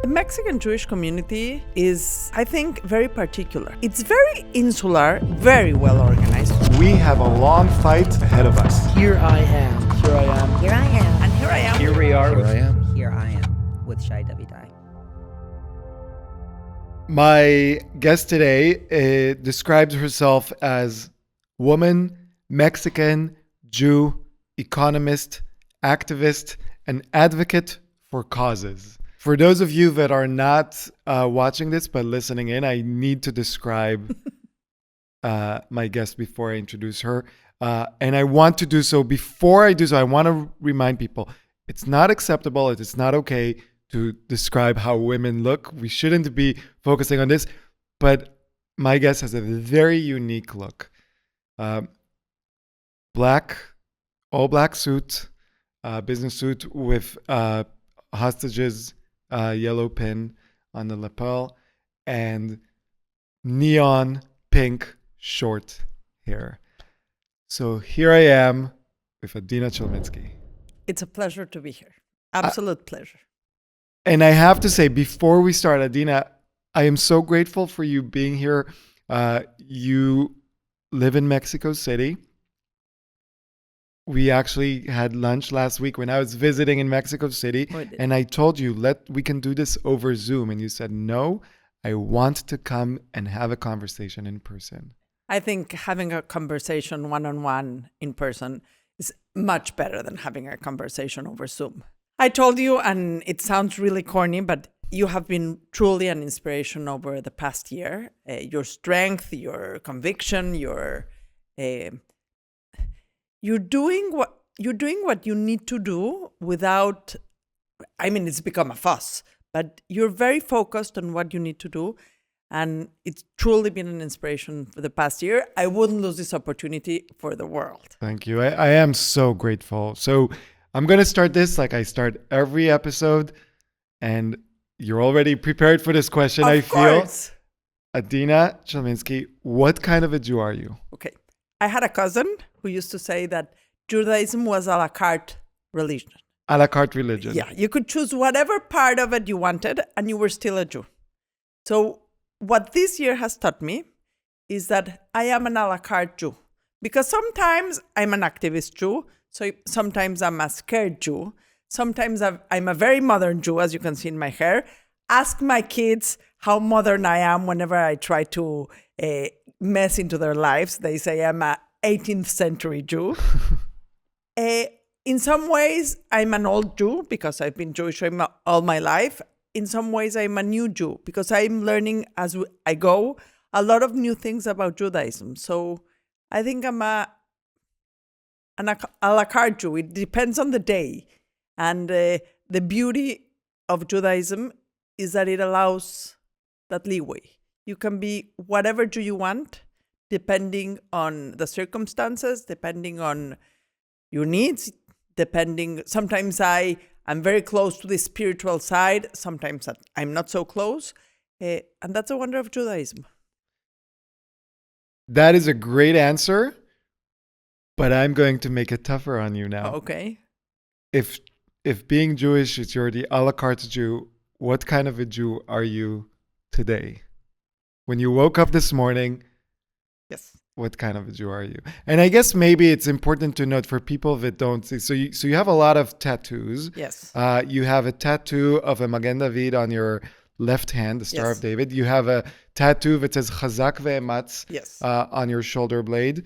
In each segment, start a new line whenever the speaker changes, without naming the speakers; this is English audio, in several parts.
The Mexican Jewish community is, I think, very particular. It's very insular, very well organized.
We have a long fight ahead of us.
Here I am. Here I am.
Here I am.
And here I am.
Here we are.
Here I am.
Here I am with Shai Davidai.
My guest today describes herself as woman, Mexican, Jew, economist, activist, and advocate for causes. For those of you that are not watching this but listening in, I need to describe my guest before I introduce her. And I want to do so. Before I do so, I want to remind people, it's not acceptable, it is not okay to describe how women look. We shouldn't be focusing on this. But my guest has a very unique look. Black, all black suit, business suit with hostages, yellow pin on the lapel, and neon pink short hair. So here I am with Adina Chelminsky.
It's a pleasure to be here. Absolute pleasure.
And I have to say, before we start, Adina, I am so grateful for you being here. You live in Mexico City. We actually had lunch last week when I was visiting in Mexico City, and I told you, we can do this over Zoom. And you said, no, I want to come and have a conversation in person.
I think having a conversation one-on-one in person is much better than having a conversation over Zoom. I told you, and it sounds really corny, but you have been truly an inspiration over the past year. Your strength, your conviction, you're doing what you need to do without, it's become a fuss, but you're very focused on what you need to do. And it's truly been an inspiration for the past year. I wouldn't lose this opportunity for the world.
Thank you. I am so grateful. So I'm going to start this like I start every episode. And you're already prepared for this question, I feel. Adina Chelminsky, what kind of a Jew are you?
Okay. I had a cousin who used to say that Judaism was a la carte religion.
A la carte religion.
Yeah. You could choose whatever part of it you wanted and you were still a Jew. So what this year has taught me is that I am an a la carte Jew. Because sometimes I'm an activist Jew. So sometimes I'm a scared Jew. Sometimes I'm a very modern Jew, as you can see in my hair. Ask my kids how modern I am whenever I try to mess into their lives. They say I'm a 18th century Jew. In some ways, I'm an old Jew because I've been Jewish all my life. In some ways, I'm a new Jew because I'm learning as I go a lot of new things about Judaism. So I think I'm an a la carte Jew. It depends on the day. And the beauty of Judaism is that it allows that leeway. You can be whatever Jew you want, depending on the circumstances, depending on your needs, sometimes I'm very close to the spiritual side. Sometimes I'm not so close. And that's a wonder of Judaism.
That is a great answer, but I'm going to make it tougher on you now.
Okay.
If being Jewish is you're the a la carte Jew, what kind of a Jew are you today? When you woke up this morning,
yes.
What kind of a Jew are you? And I guess maybe it's important to note for people that don't see. So you have a lot of tattoos.
Yes.
You have a tattoo of a Magen David on your left hand, the Star of David. You have a tattoo that says Chazak ve'ematz on your shoulder blade.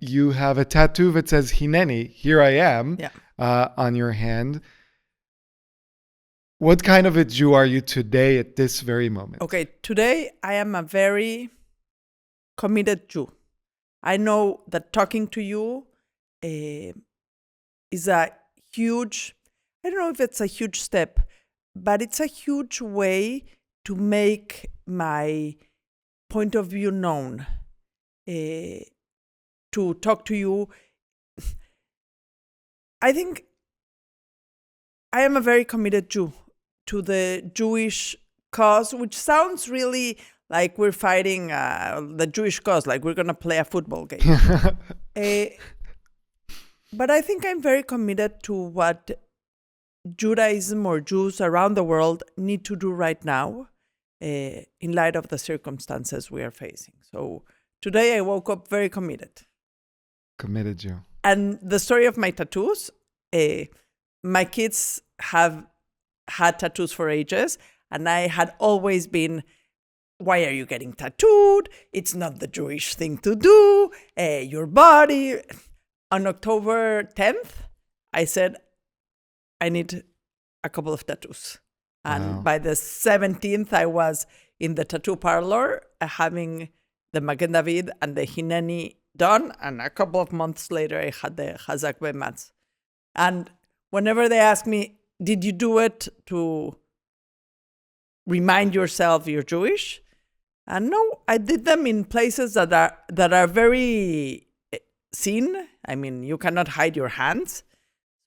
You have a tattoo that says Hineni, here I am, on your hand. What kind of a Jew are you today at this very moment?
Okay, today I am a very committed Jew. I know that talking to you is a huge, I don't know if it's a huge step, but it's a huge way to make my point of view known, to talk to you. I think I am a very committed Jew to the Jewish cause, which sounds really like we're fighting the Jewish cause, like we're going to play a football game. But I think I'm very committed to what Judaism or Jews around the world need to do right now in light of the circumstances we are facing. So today I woke up very committed.
Committed Jew.
And the story of my tattoos, my kids have had tattoos for ages, and I had always been, why are you getting tattooed? It's not the Jewish thing to do. Your body. On October 10th, I said, I need a couple of tattoos. And by the 17th, I was in the tattoo parlor having the Magen David and the Hineni done. And a couple of months later, I had the Chazak Bemats. And whenever they ask me, did you do it to remind yourself you're Jewish? And no, I did them in places that are very seen. I mean, you cannot hide your hands,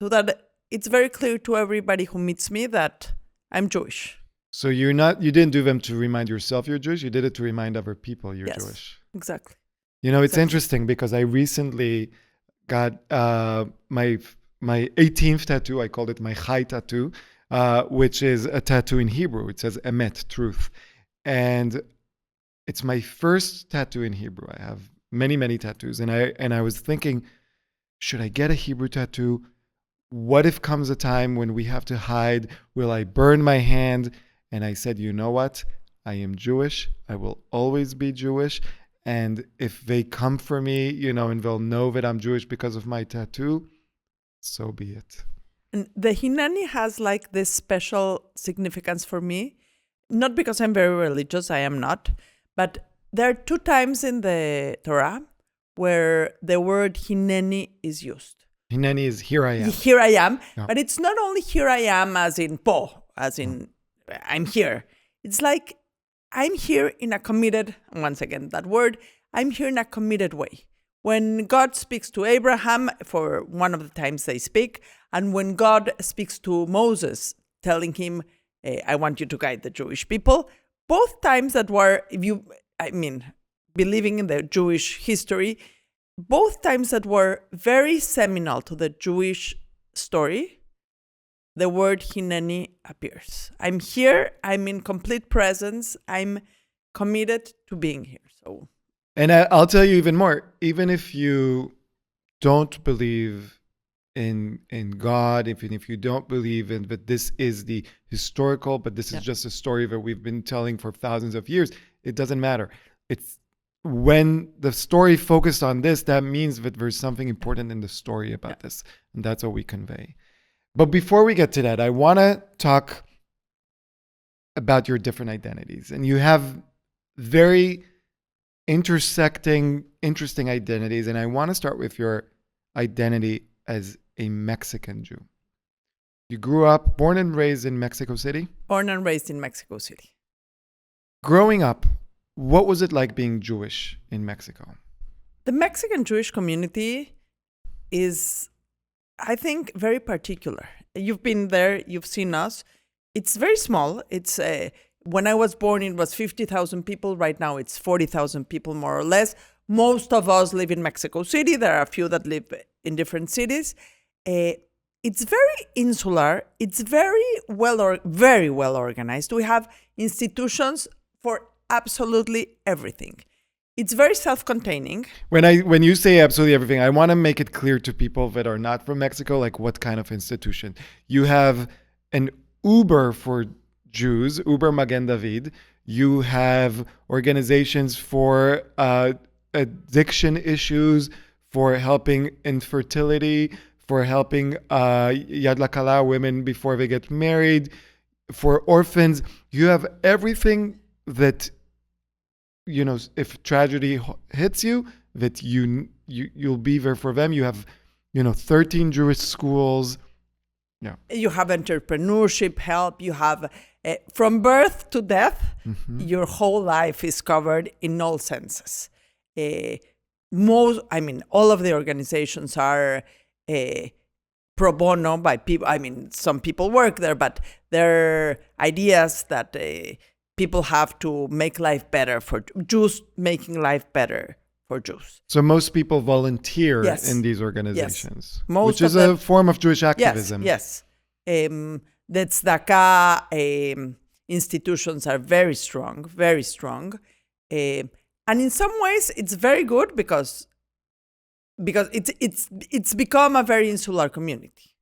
so that it's very clear to everybody who meets me that I'm Jewish.
So you didn't do them to remind yourself you're Jewish. You did it to remind other people you're Jewish.
Exactly.
You know, it's interesting because I recently got my 18th tattoo. I called it my Chai tattoo, which is a tattoo in Hebrew. It says Emet, truth. And it's my first tattoo in Hebrew. I have many, many tattoos. And I was thinking, should I get a Hebrew tattoo? What if comes a time when we have to hide? Will I burn my hand? And I said, you know what? I am Jewish. I will always be Jewish. And if they come for me, and they'll know that I'm Jewish because of my tattoo, so be it.
And the Hineni has like this special significance for me, not because I'm very religious, I am not, but there are 2 times in the Torah where the word Hineni is used.
Hineni is here I am.
Here I am.
No.
But it's not only here I am as in po, as in I'm here. It's like I'm here in a committed, once again, that word, I'm here in a committed way. When God speaks to Abraham, for one of the times they speak, and when God speaks to Moses, telling him, I want you to guide the Jewish people, both times that were, believing in the Jewish history, both times that were very seminal to the Jewish story, the word Hineni appears. I'm here, I'm in complete presence, I'm committed to being here. So,
and I'll tell you even more. Even if you don't believe in God, even if you don't believe in that this is the historical, but this is just a story that we've been telling for thousands of years, it doesn't matter. It's when the story focused on this, that means that there's something important in the story about this. And that's what we convey. But before we get to that, I want to talk about your different identities. And you have very intersecting, interesting identities. And I want to start with your identity as a Mexican Jew. You grew up, born and raised in Mexico City?
Born and raised in Mexico City.
Growing up, what was it like being Jewish in Mexico?
The Mexican Jewish community is, I think, very particular. You've been there, you've seen us. It's very small. It's when I was born, it was 50,000 people. Right now, it's 40,000 people, more or less. Most of us live in Mexico City. There are a few that live in different cities. It's very insular. It's very well organized. We have institutions for absolutely everything. It's very self-containing.
When you say absolutely everything, I want to make it clear to people that are not from Mexico, like what kind of institution. You have an Uber for Jews, Uber Magen David. You have organizations for addiction issues, for helping infertility, for helping Yad Lakala, women before they get married, for orphans. You have everything that, if tragedy hits you, that you'll be there for them. You have, 13 Jewish schools. Yeah.
You have entrepreneurship help. You have, from birth to death, your whole life is covered in all senses. All of the organizations are pro bono by people. Some people work there, but there are ideas that people have to make life better for Jews, making life better for Jews.
So most people volunteer in these organizations,
yes.
which is a form of Jewish activism.
Yes. The tzedakah institutions are very strong, very strong. And in some ways, it's very good because it's become a very insular community.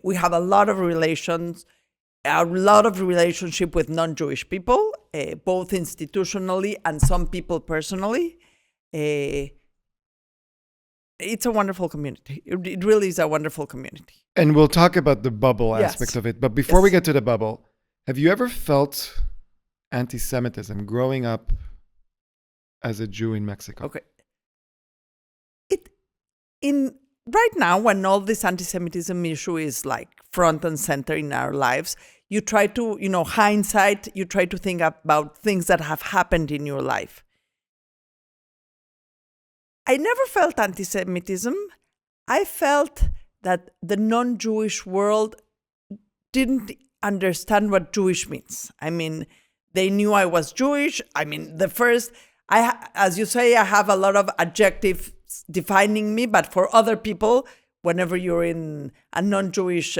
We have a lot of relationship with non-Jewish people, both institutionally and some people personally. It's a wonderful community. It really is a wonderful community.
And we'll talk about the bubble aspect of it. But before we get to the bubble, have you ever felt anti-Semitism growing up as a Jew in Mexico?
Okay. Right now, when all this anti-Semitism issue is like front and center in our lives, you try to, hindsight, you try to think about things that have happened in your life. I never felt anti-Semitism. I felt that the non-Jewish world didn't understand what Jewish means. I mean, they knew I was Jewish. I mean, as you say, I have a lot of adjectives defining me, but for other people, whenever you're in a non-Jewish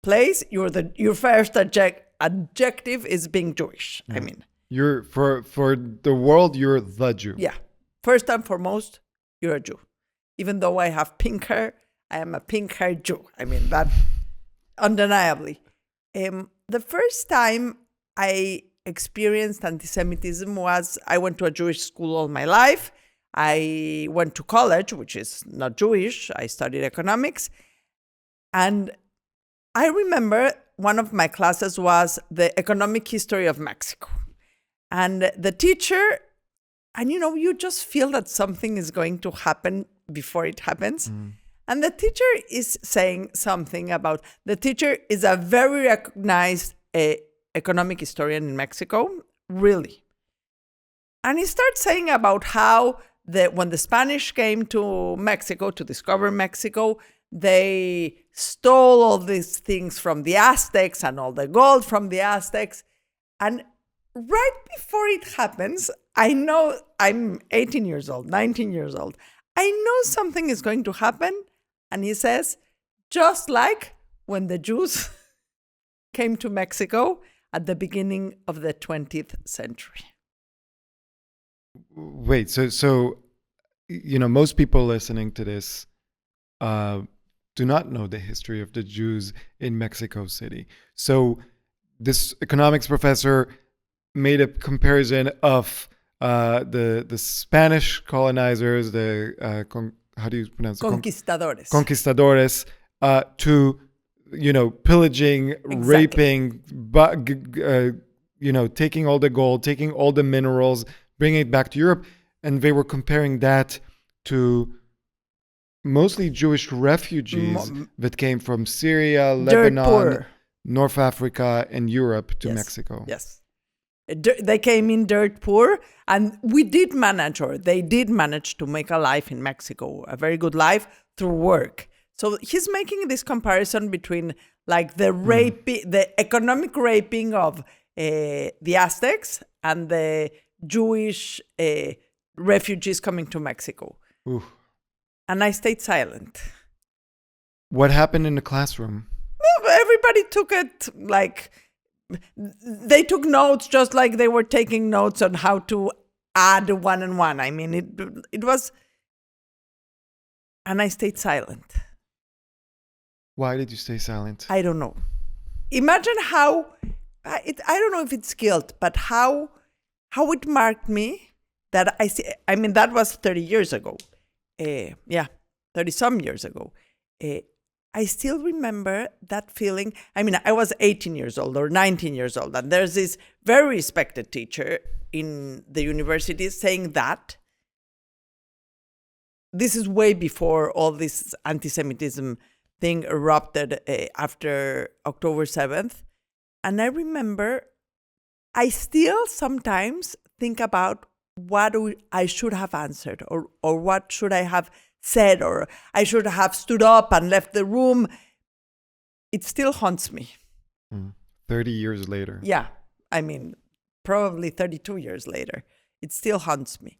place, your first adjective is being Jewish. Yeah. I mean,
you're for the world, you're the Jew.
Yeah. First and foremost, you're a Jew. Even though I have pink hair, I am a pink-haired Jew. I mean, that undeniably. The first time I experienced anti-Semitism was I went to a Jewish school all my life. I went to college, which is not Jewish. I studied economics. And I remember one of my classes was the economic history of Mexico. And the teacher, and you just feel that something is going to happen before it happens. Mm. And the teacher is saying something about, the teacher is a very recognized economic historian in Mexico, really. And he starts saying about how when the Spanish came to Mexico to discover Mexico, they stole all these things from the Aztecs and all the gold from the Aztecs. And right before it happens, I know I'm 18 years old, 19 years old. I know something is going to happen. And he says, just like when the Jews came to Mexico at the beginning of the 20th century.
Wait, so most people listening to this do not know the history of the Jews in Mexico City. So this economics professor made a comparison of the Spanish colonizers, how do you pronounce it?
Conquistadores.
Conquistadores, to, pillaging, exactly. Raping, taking all the gold, taking all the minerals, bringing it back to Europe. And they were comparing that to mostly Jewish refugees that came from Syria, Lebanon, North Africa, and Europe to Mexico.
Yes. They came in dirt poor, and they did manage to make a life in Mexico, a very good life through work. So he's making this comparison between like the economic raping of the Aztecs and the Jewish refugees coming to Mexico.
Ooh.
And I stayed silent.
What happened in the classroom?
Well, everybody took it like... They took notes just like they were taking notes on how to add one and one. I mean, it was... And I stayed silent.
Why did you stay silent?
I don't know. Imagine how... I don't know if it's guilt, but how it marked me that I mean, that was 30 years ago. 30-some years ago. I still remember that feeling. I mean, I was 18 years old or 19 years old, and there's this very respected teacher in the university saying that. This is way before all this anti-Semitism thing erupted after October 7th. And I remember I still sometimes think about what I should have answered or what should I have said, or I should have stood up and left the room. It still haunts me.
30 years later.
Yeah. I mean, probably 32 years later. It still haunts me.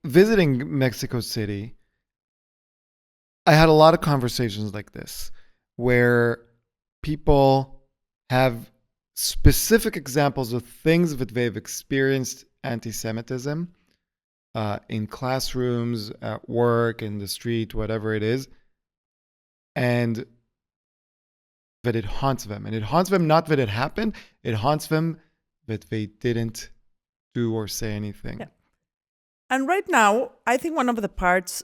Visiting Mexico City, I had a lot of conversations like this where people have specific examples of things that they've experienced anti-Semitism in classrooms, at work, in the street, whatever it is, and that it haunts them. And it haunts them not that it happened, it haunts them that they didn't do or say anything.
Yeah. And right now, I think one of the parts,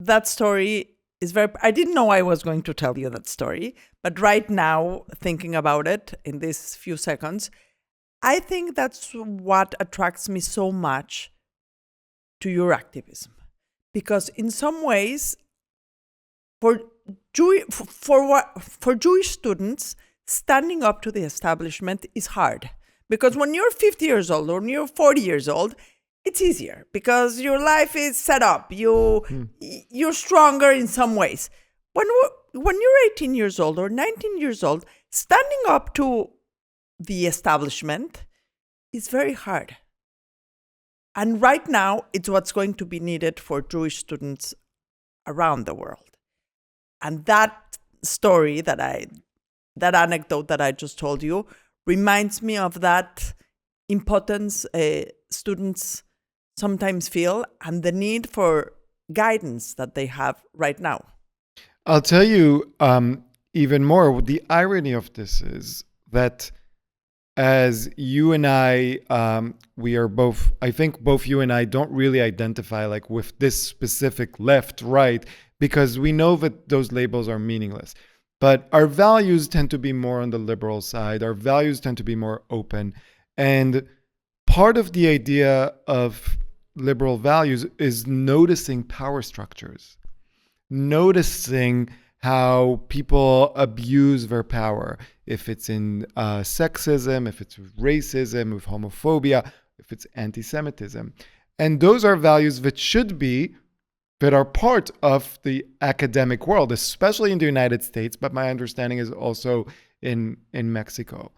that story is very, I didn't know I was going to tell you that story, but right now, thinking about it in these few seconds, I think that's what attracts me so much to your activism. Because in some ways, for Jewish students, standing up to the establishment is hard. Because when you're 50 years old or when you're 40 years old, it's easier because your life is set up. You're stronger in some ways. When you're 18 years old or 19 years old, standing up to the establishment is very hard. And right now, it's what's going to be needed for Jewish students around the world. And that story, that anecdote that I just told you, reminds me of that impotence students sometimes feel and the need for guidance that they have right now.
I'll tell you even more. The irony of this is that as you and I, we are both, I think both you and I don't really identify like with this specific left, right, because we know that those labels are meaningless. But our values tend to be more on the liberal side. Our values tend to be more open. And part of the idea of liberal values is noticing power structures, noticing how people abuse their power, if it's in sexism, if it's racism, with homophobia, if it's anti-Semitism. And those are values that are part of the academic world, especially in the United States, but my understanding is also in Mexico.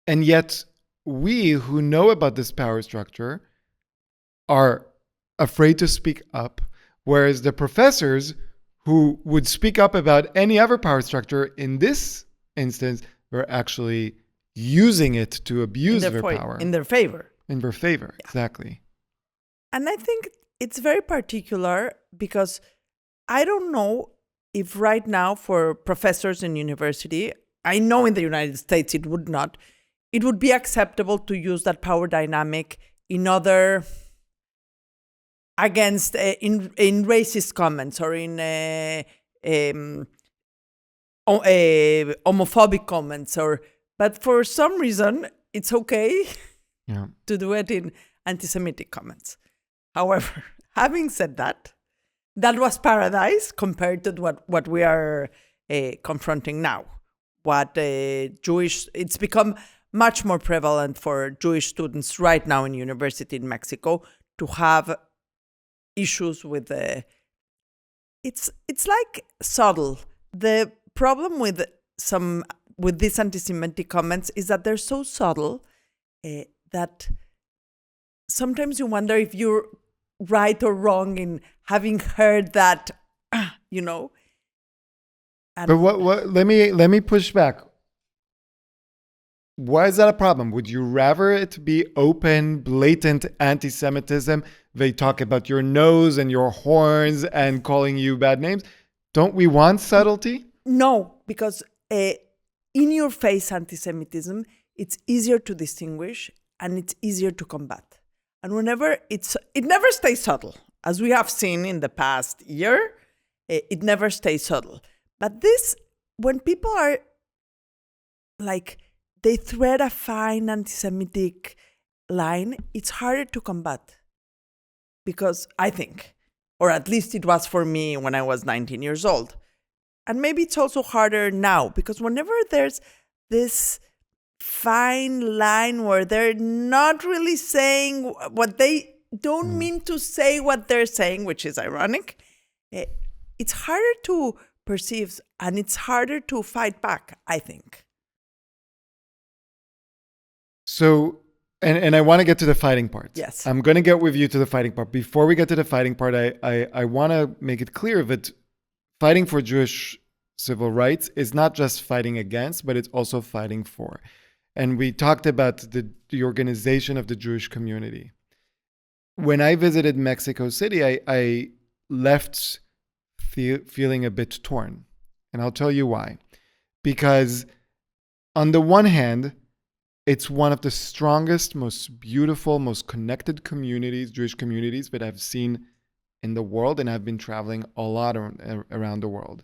And yet, we who know about this power structure are afraid to speak up, whereas the professors who would speak up about any other power structure in this instance were actually using it to abuse their power.
In their favor.
In their favor,
yeah.
Exactly.
And I think it's very particular because I don't know if right now for professors in university, I know in the United States it would not, it would be acceptable to use that power dynamic in other, against, in racist comments or in homophobic comments, but for some reason it's okay to do it in anti-Semitic comments. However, having said that, that was paradise compared to what we are confronting now. It's become much more prevalent for Jewish students right now in university in Mexico to have issues with it's like subtle. The problem with these anti-Semitic comments is that they're so subtle that sometimes you wonder if you're right or wrong in having heard that, you know. And
but what? Let me push back. Why is that a problem? Would you rather it be open, blatant anti-Semitism? They talk about your nose and your horns and calling you bad names. Don't we want subtlety?
No, because in-your-face anti-Semitism, it's easier to distinguish and it's easier to combat. And whenever it never stays subtle, as we have seen in the past year, it never stays subtle. But this, when people are like, they thread a fine anti-Semitic line, it's harder to combat. Because I think, or at least it was for me when I was 19 years old. And maybe it's also harder now, because whenever there's this fine line where they're not really saying what they don't mean to say what they're saying, which is ironic, it's harder to perceive and it's harder to fight back, I think.
So And I want to get to the fighting part.
Yes.
I'm going to get with you to the fighting part. Before we get to the fighting part, I want to make it clear that fighting for Jewish civil rights is not just fighting against, but it's also fighting for. And we talked about the organization of the Jewish community. When I visited Mexico City, I left feeling a bit torn. And I'll tell you why. Because on the one hand, it's one of the strongest, most beautiful, most connected communities, Jewish communities that I've seen in the world, and I've been traveling a lot around the world.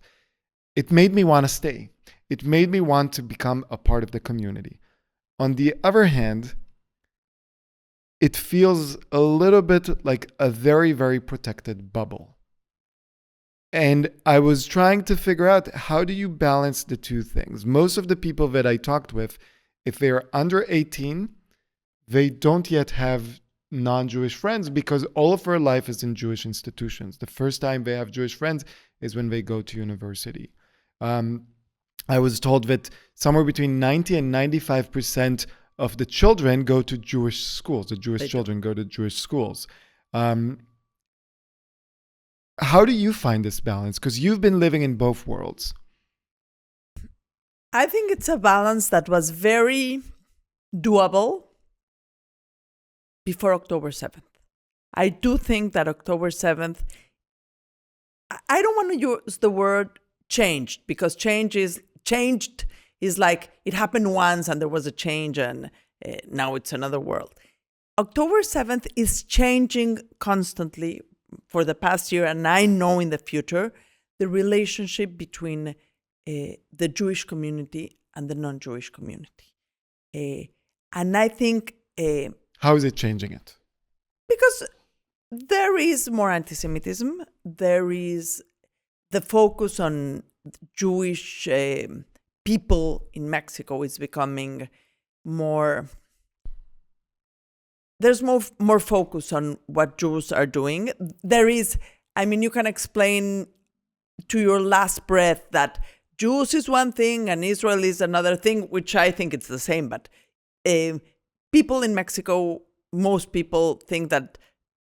It made me want to stay. It made me want to become a part of the community. On the other hand, it feels a little bit like a very, very protected bubble. And I was trying to figure out, how do you balance the two things? Most of the people that I talked with, if they're under 18, they don't yet have non-Jewish friends because all of their life is in Jewish institutions. The first time they have Jewish friends is when they go to university. I was told that somewhere between 90 and 95% of the children go to Jewish schools. The Jewish children go to Jewish schools. How do you find this balance? Because you've been living in both worlds.
I think it's a balance that was very doable before October 7th. I do think that October 7th, I don't want to use the word changed, because changed is like it happened once and there was a change and now it's another world. October 7th is changing constantly for the past year, and I know in the future, the relationship between the Jewish community and the non-Jewish community. And I think...
how is it changing it?
Because there is more anti-Semitism. There is the focus on Jewish people in Mexico is becoming more... There's more focus on what Jews are doing. There is, I mean, you can explain to your last breath that Jews is one thing and Israel is another thing, which I think it's the same. But people in Mexico, most people think that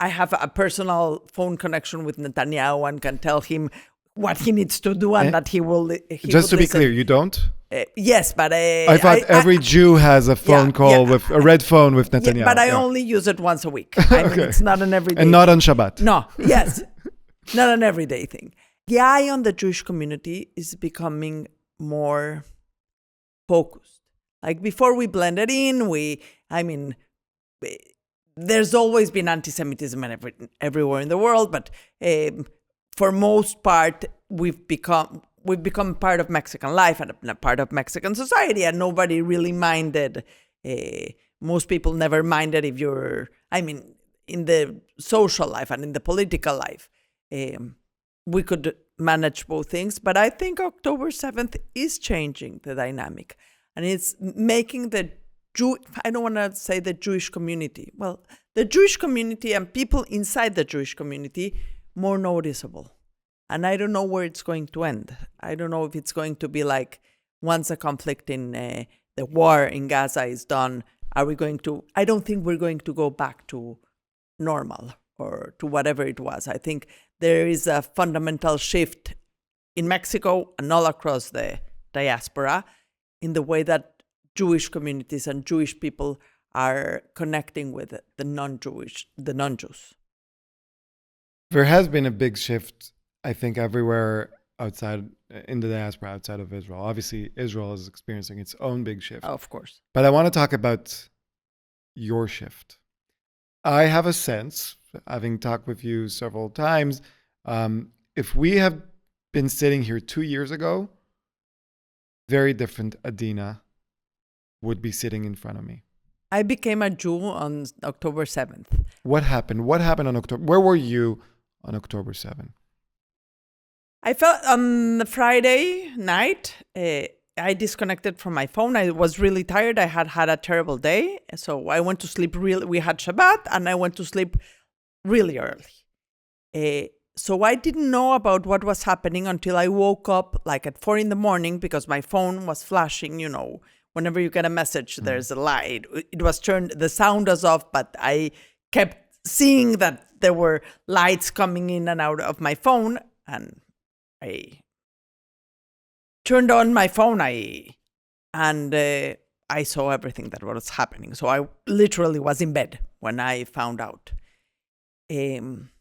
I have a personal phone connection with Netanyahu and can tell him what he needs to do and that he will.
Just to be clear, you don't?
Yes, but
I thought every Jew has a phone call with a red phone with Netanyahu.
Yeah, but I only use it once a week. I mean, it's not an everyday
and not
thing.
on Shabbat.
No, yes, not an everyday thing. The eye on the Jewish community is becoming more focused. Like before we blended in, there's always been anti-Semitism everywhere in the world, but for most part, we've become part of Mexican life and a part of Mexican society, and nobody really minded. Most people never minded if you're, in the social life and in the political life. We could manage both things, but I think October 7th is changing the dynamic, and it's making I don't want to say the Jewish community, well, the Jewish community and people inside the Jewish community more noticeable. And I don't know where it's going to end. I don't know if it's going to be like, once the conflict in the war in Gaza is done, I don't think we're going to go back to normal or to whatever it was. I think there is a fundamental shift in Mexico and all across the diaspora in the way that Jewish communities and Jewish people are connecting with the non-Jews.
There has been a big shift, I think, everywhere outside in the diaspora, outside of Israel. Obviously, Israel is experiencing its own big shift.
Oh, of course.
But I want to talk about your shift. I have a sense, having talked with you several times, if we have been sitting here 2 years ago, very different Adina would be sitting in front of me.
I became a Jew on October 7th.
What happened? What happened on October? Where were you on October 7th?
I felt on the Friday night, I disconnected from my phone. I was really tired. I had a terrible day. So I went to sleep we had Shabbat, and I went to sleep really early. So I didn't know about what was happening until I woke up like at 4 a.m, because my phone was flashing, whenever you get a message, there's a light. It was turned, the sound was off, but I kept seeing that there were lights coming in and out of my phone, and I turned on my phone, and I saw everything that was happening. So I literally was in bed when I found out. I've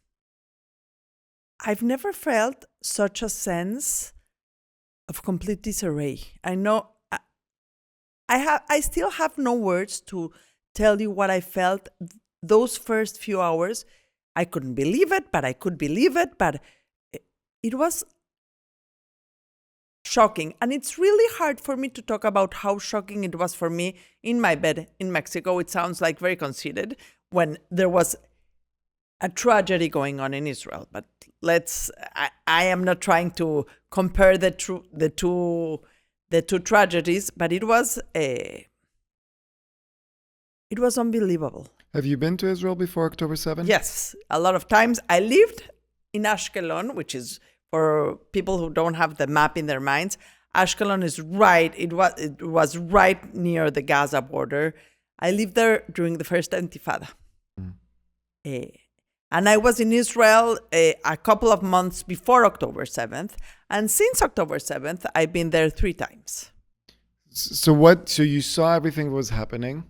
never felt such a sense of complete disarray. I know I still have no words to tell you what I felt those first few hours. I couldn't believe it, but I could believe it. But it was shocking. And it's really hard for me to talk about how shocking it was for me in my bed in Mexico. It sounds like very conceited when there was a tragedy going on in Israel. But I am not trying to compare the two tragedies, but it was unbelievable.
Have you been to Israel before October 7th?
Yes, a lot of times. I lived in Ashkelon, which is, for people who don't have the map in their minds, Ashkelon is right. It was right near the Gaza border. I lived there during the first Intifada. And I was in Israel a couple of months before October 7th. And since October 7th, I've been there 3 times.
So you saw everything that was happening.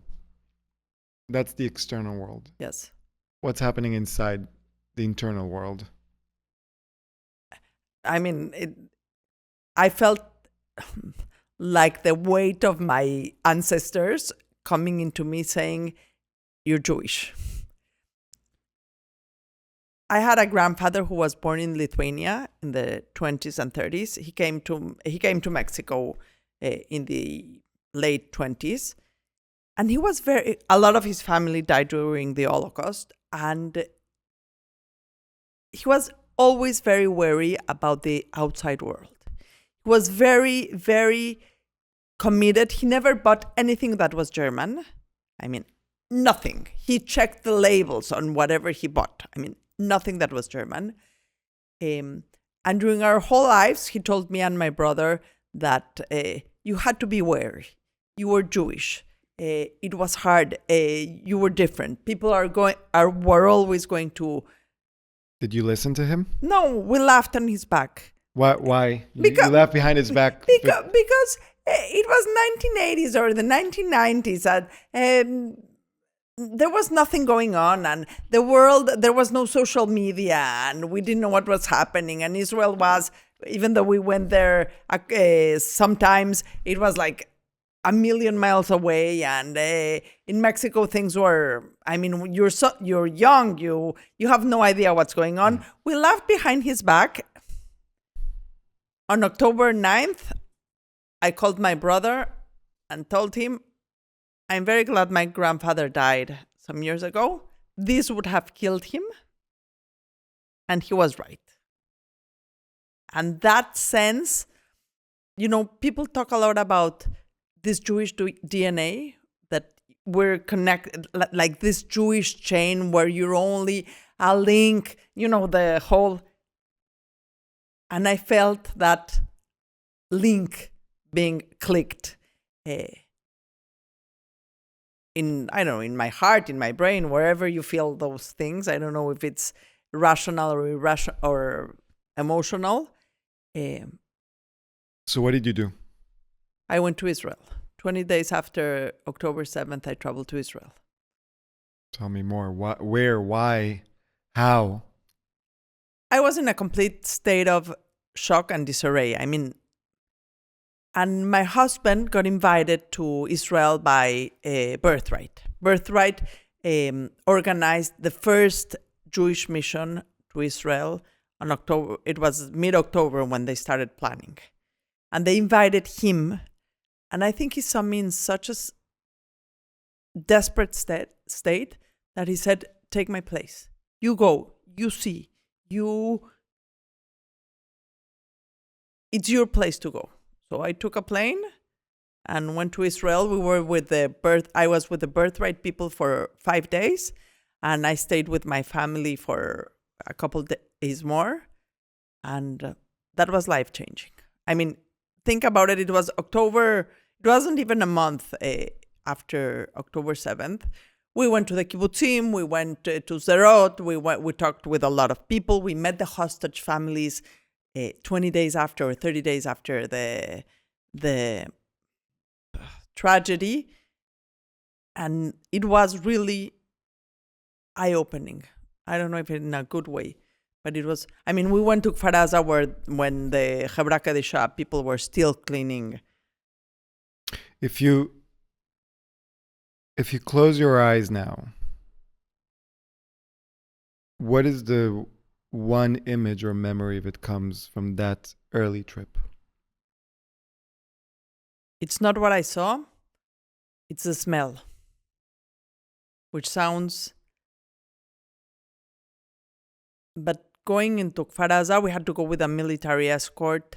That's the external world.
Yes.
What's happening inside the internal world?
I mean, I felt like the weight of my ancestors coming into me saying, "You're Jewish." I had a grandfather who was born in Lithuania in the 20s and 30s. He came to Mexico in the late 20s. And a lot of his family died during the Holocaust. And he was always very wary about the outside world. He was very, very committed. He never bought anything that was German. I mean, nothing. He checked the labels on whatever he bought. I mean, nothing that was German. And during our whole lives, he told me and my brother that you had to be wary. You were Jewish. It was hard. You were different. People were always going to.
Did you listen to him?
No, we laughed on his back.
Why? You laughed behind his back?
Because it was 1980s or the 1990s, and there was nothing going on, and there was no social media, and we didn't know what was happening. And Israel was, even though we went there, sometimes it was like a million miles away. And in Mexico, things were, I mean, you're young, you have no idea what's going on. We laughed behind his back. On October 9th, I called my brother and told him, "I'm very glad my grandfather died some years ago. This would have killed him." And he was right. And that sense, people talk a lot about this Jewish DNA, that we're connected, like this Jewish chain where you're only a link, the whole. And I felt that link being clicked in my heart, in my brain, wherever you feel those things. I don't know if it's rational or irrational or emotional.
So what did you do?
I went to Israel. 20 days after October 7th, I traveled to Israel.
Tell me more. Where? Why? How?
I was in a complete state of shock and disarray. I mean, and my husband got invited to Israel by Birthright. Birthright organized the first Jewish mission to Israel on October. It was mid-October when they started planning. And they invited him. And I think he saw me in such a desperate state that he said, "Take my place. You go. You see. It's your place to go." So I took a plane and went to Israel. I was with the Birthright people for 5 days, and I stayed with my family for a couple days more. And that was life-changing. I mean, think about it. It was October. it wasn't even a month after October 7th. We went to the kibbutzim, we went to Zerot, we talked with a lot of people, we met the hostage families 20 days after or 30 days after the tragedy. And it was really eye-opening. I don't know if in a good way, but it was, I mean, we went to Kfar Aza when the Hebra Kadisha people were still cleaning.
If you close your eyes now, what is the one image or memory that comes from that early trip?
It's not what I saw, it's the smell, which sounds, but going into Kfar Aza, we had to go with a military escort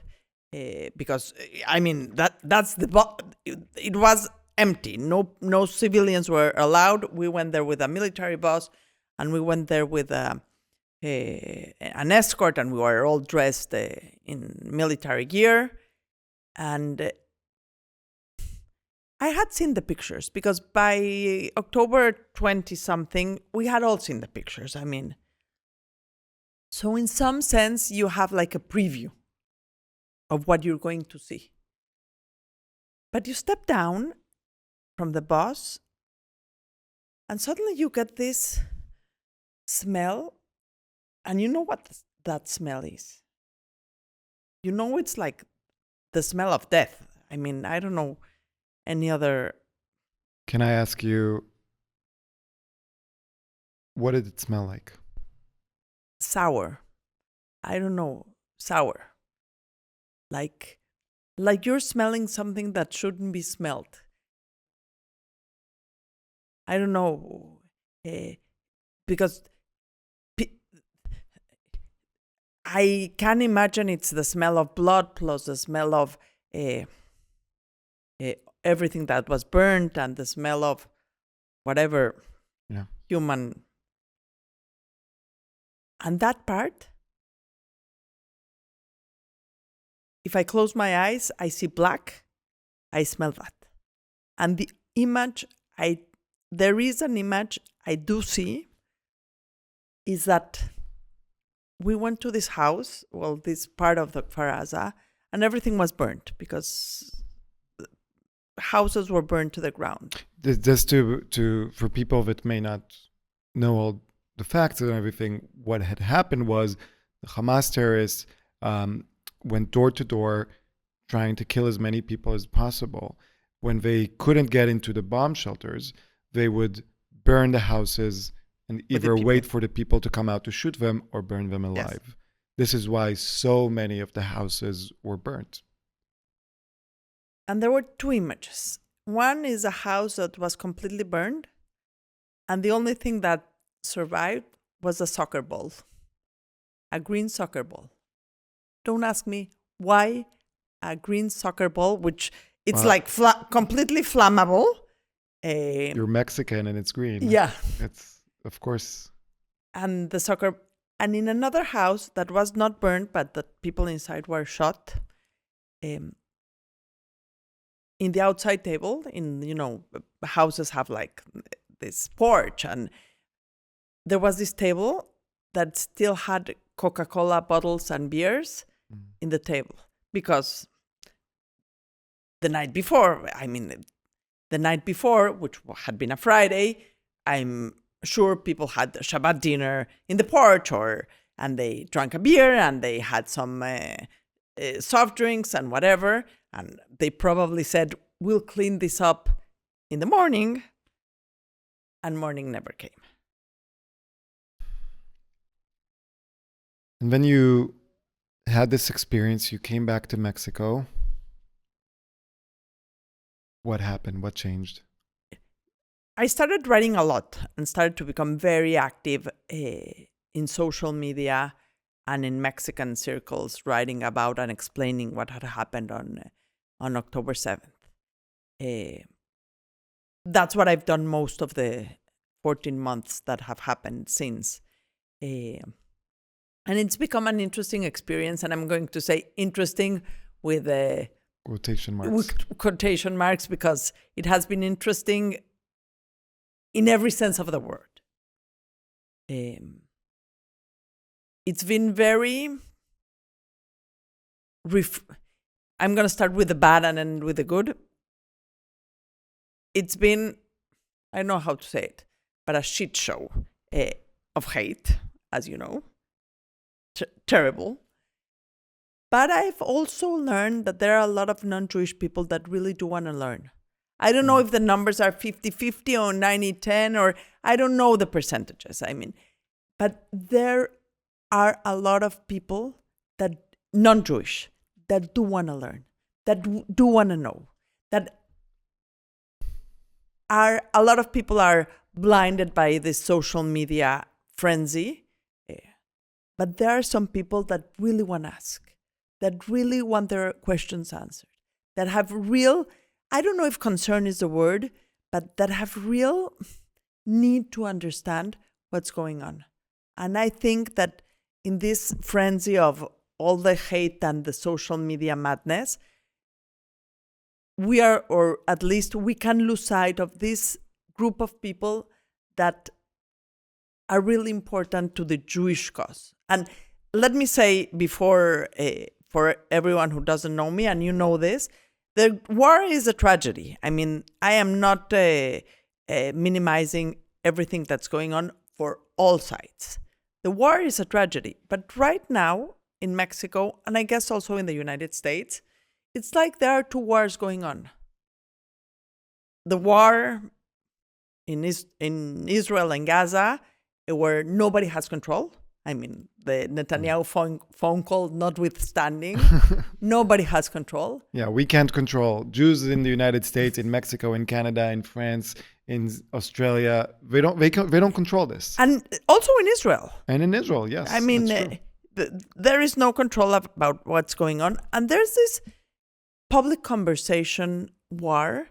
because, I mean, it was empty. No civilians were allowed. We went there with a military bus, and we went there with an escort, and we were all dressed in military gear. And I had seen the pictures because by October 20-something, we had all seen the pictures. I mean, so in some sense, you have like a preview of what you're going to see. But you step down from the bus, and suddenly you get this smell, and you know what that smell is. You know it's like the smell of death. I mean, I don't know any other.
Can I ask you, what did it smell like?
Sour. I don't know, sour. Like you're smelling something that shouldn't be smelled. I don't know, because I can imagine it's the smell of blood plus the smell of everything that was burnt and the smell of whatever human. And that part, if I close my eyes, I see black, I smell that. And the image, there is an image I do see, is that we went to this house, well, this part of the Kfar Aza, and everything was burnt because houses were burned to the ground.
Just to for people that may not know all the facts and everything, what had happened was the Hamas terrorists went door to door trying to kill as many people as possible. When they couldn't get into the bomb shelters, they would burn the houses and either wait for the people to come out to shoot them or burn them alive. Yes. This is why so many of the houses were burnt.
And there were two images. One is a house that was completely burned, and the only thing that survived was a soccer ball, a green soccer ball. Don't ask me why a green soccer ball, which it's like completely flammable.
You're Mexican and it's green.
Yeah.
It's, of course.
And the soccer, and in another house that was not burned, but the people inside were shot. In the outside table, houses have like this porch, and there was this table that still had Coca-Cola bottles and beers in the table because the night before, which had been a Friday, I'm sure people had Shabbat dinner in the porch, and they drank a beer and they had some soft drinks and whatever, and they probably said, we'll clean this up in the morning, and morning never came.
And when you had this experience, you came back to Mexico. What happened? What changed?
I started writing a lot and started to become very active in social media and in Mexican circles, writing about and explaining what had happened on October 7th. That's what I've done most of the 14 months that have happened since. And it's become an interesting experience, and I'm going to say interesting with
quotation marks.
with quotation marks, because it has been interesting in every sense of the word. It's been very... I'm going to start with the bad and end with the good. It's been, I don't know how to say it, but a shit show of hate, as you know. Terrible. But I've also learned that there are a lot of non-Jewish people that really do want to learn. I don't know if the numbers are 50-50 or 90-10, or I don't know the percentages. I mean, but there are a lot of people that, non-Jewish, that do want to learn, that do want to know, that are, a lot of people are blinded by this social media frenzy. But there are some people that really want to ask, that really want their questions answered, that have real, I don't know if concern is the word, but that have real need to understand what's going on. And I think that in this frenzy of all the hate and the social media madness, we are, or at least we can lose sight of this group of people that are really important to the Jewish cause. And let me say before, for everyone who doesn't know me, and you know this, the war is a tragedy. I mean, I am not minimizing everything that's going on for all sides. The war is a tragedy. But right now in Mexico, and I guess also in the United States, it's like there are two wars going on. The war in Israel and Gaza, where nobody has control. I mean, the Netanyahu phone call notwithstanding, nobody has control.
Yeah, we can't control. Jews in the United States, in Mexico, in Canada, in France, in Australia, they don't control this.
And also in Israel.
And in Israel, yes.
I mean, there is no control about what's going on. And there's this public conversation war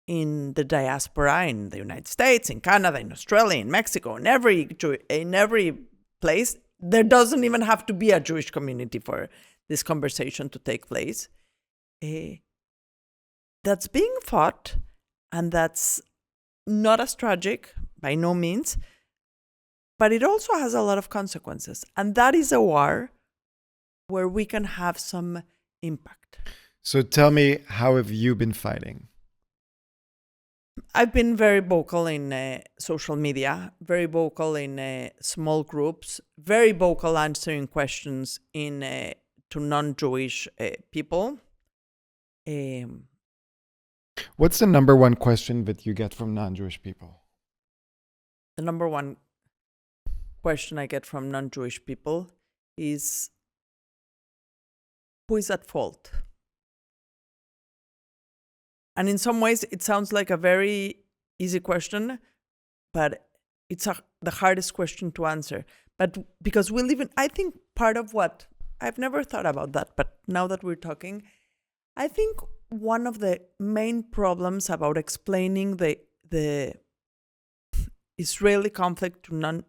in the diaspora, in the United States, in Canada, in Australia, in Mexico, in every place. There doesn't even have to be a Jewish community for this conversation to take place. That's being fought, and that's not as tragic, by no means, but it also has a lot of consequences. And that is a war where we can have some impact.
So tell me, how have you been fighting?
I've been very vocal in social media, very vocal in small groups, very vocal answering questions to non-Jewish people.
What's the number one question that you get from non-Jewish people?
The number one question I get from non-Jewish people is, who is at fault? And in some ways, it sounds like a very easy question, but it's the hardest question to answer. But because we live in, I think part of what, I've never thought about that, but now that we're talking, I think one of the main problems about explaining the Israeli conflict to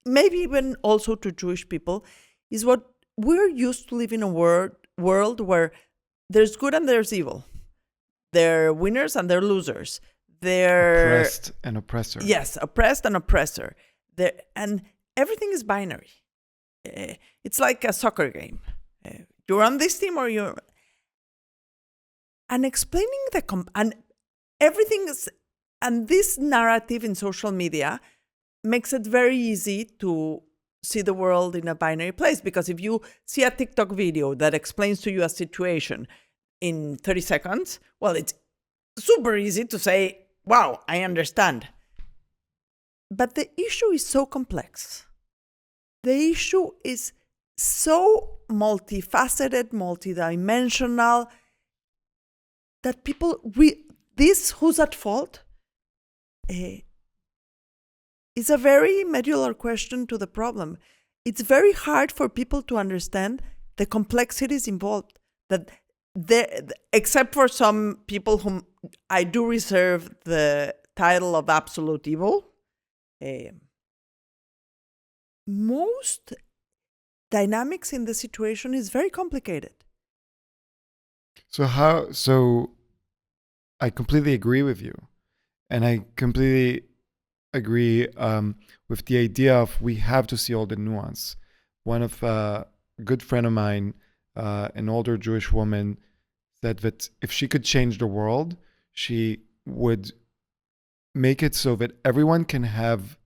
maybe even also to Jewish people, is what we're used to live in a world where there's good and there's evil. They're winners and they're losers. They're
oppressed and oppressor.
Yes, oppressed and oppressor. And everything is binary. It's like a soccer game. You're on this team or you're... And explaining and everything is... And this narrative in social media makes it very easy to see the world in a binary place. Because if you see a TikTok video that explains to you a situation in 30 seconds, well, it's super easy to say, wow, I understand. But the issue is so complex. The issue is so multifaceted, multidimensional, that people, this who's at fault is a very medular question to the problem. It's very hard for people to understand the complexities involved, that except for some people whom I do reserve the title of absolute evil, most dynamics in the situation is very complicated.
So I completely agree with you, and I completely agree with the idea of we have to see all the nuance. One of a good friend of mine, an older Jewish woman, said that if she could change the world, she would make it so that everyone can have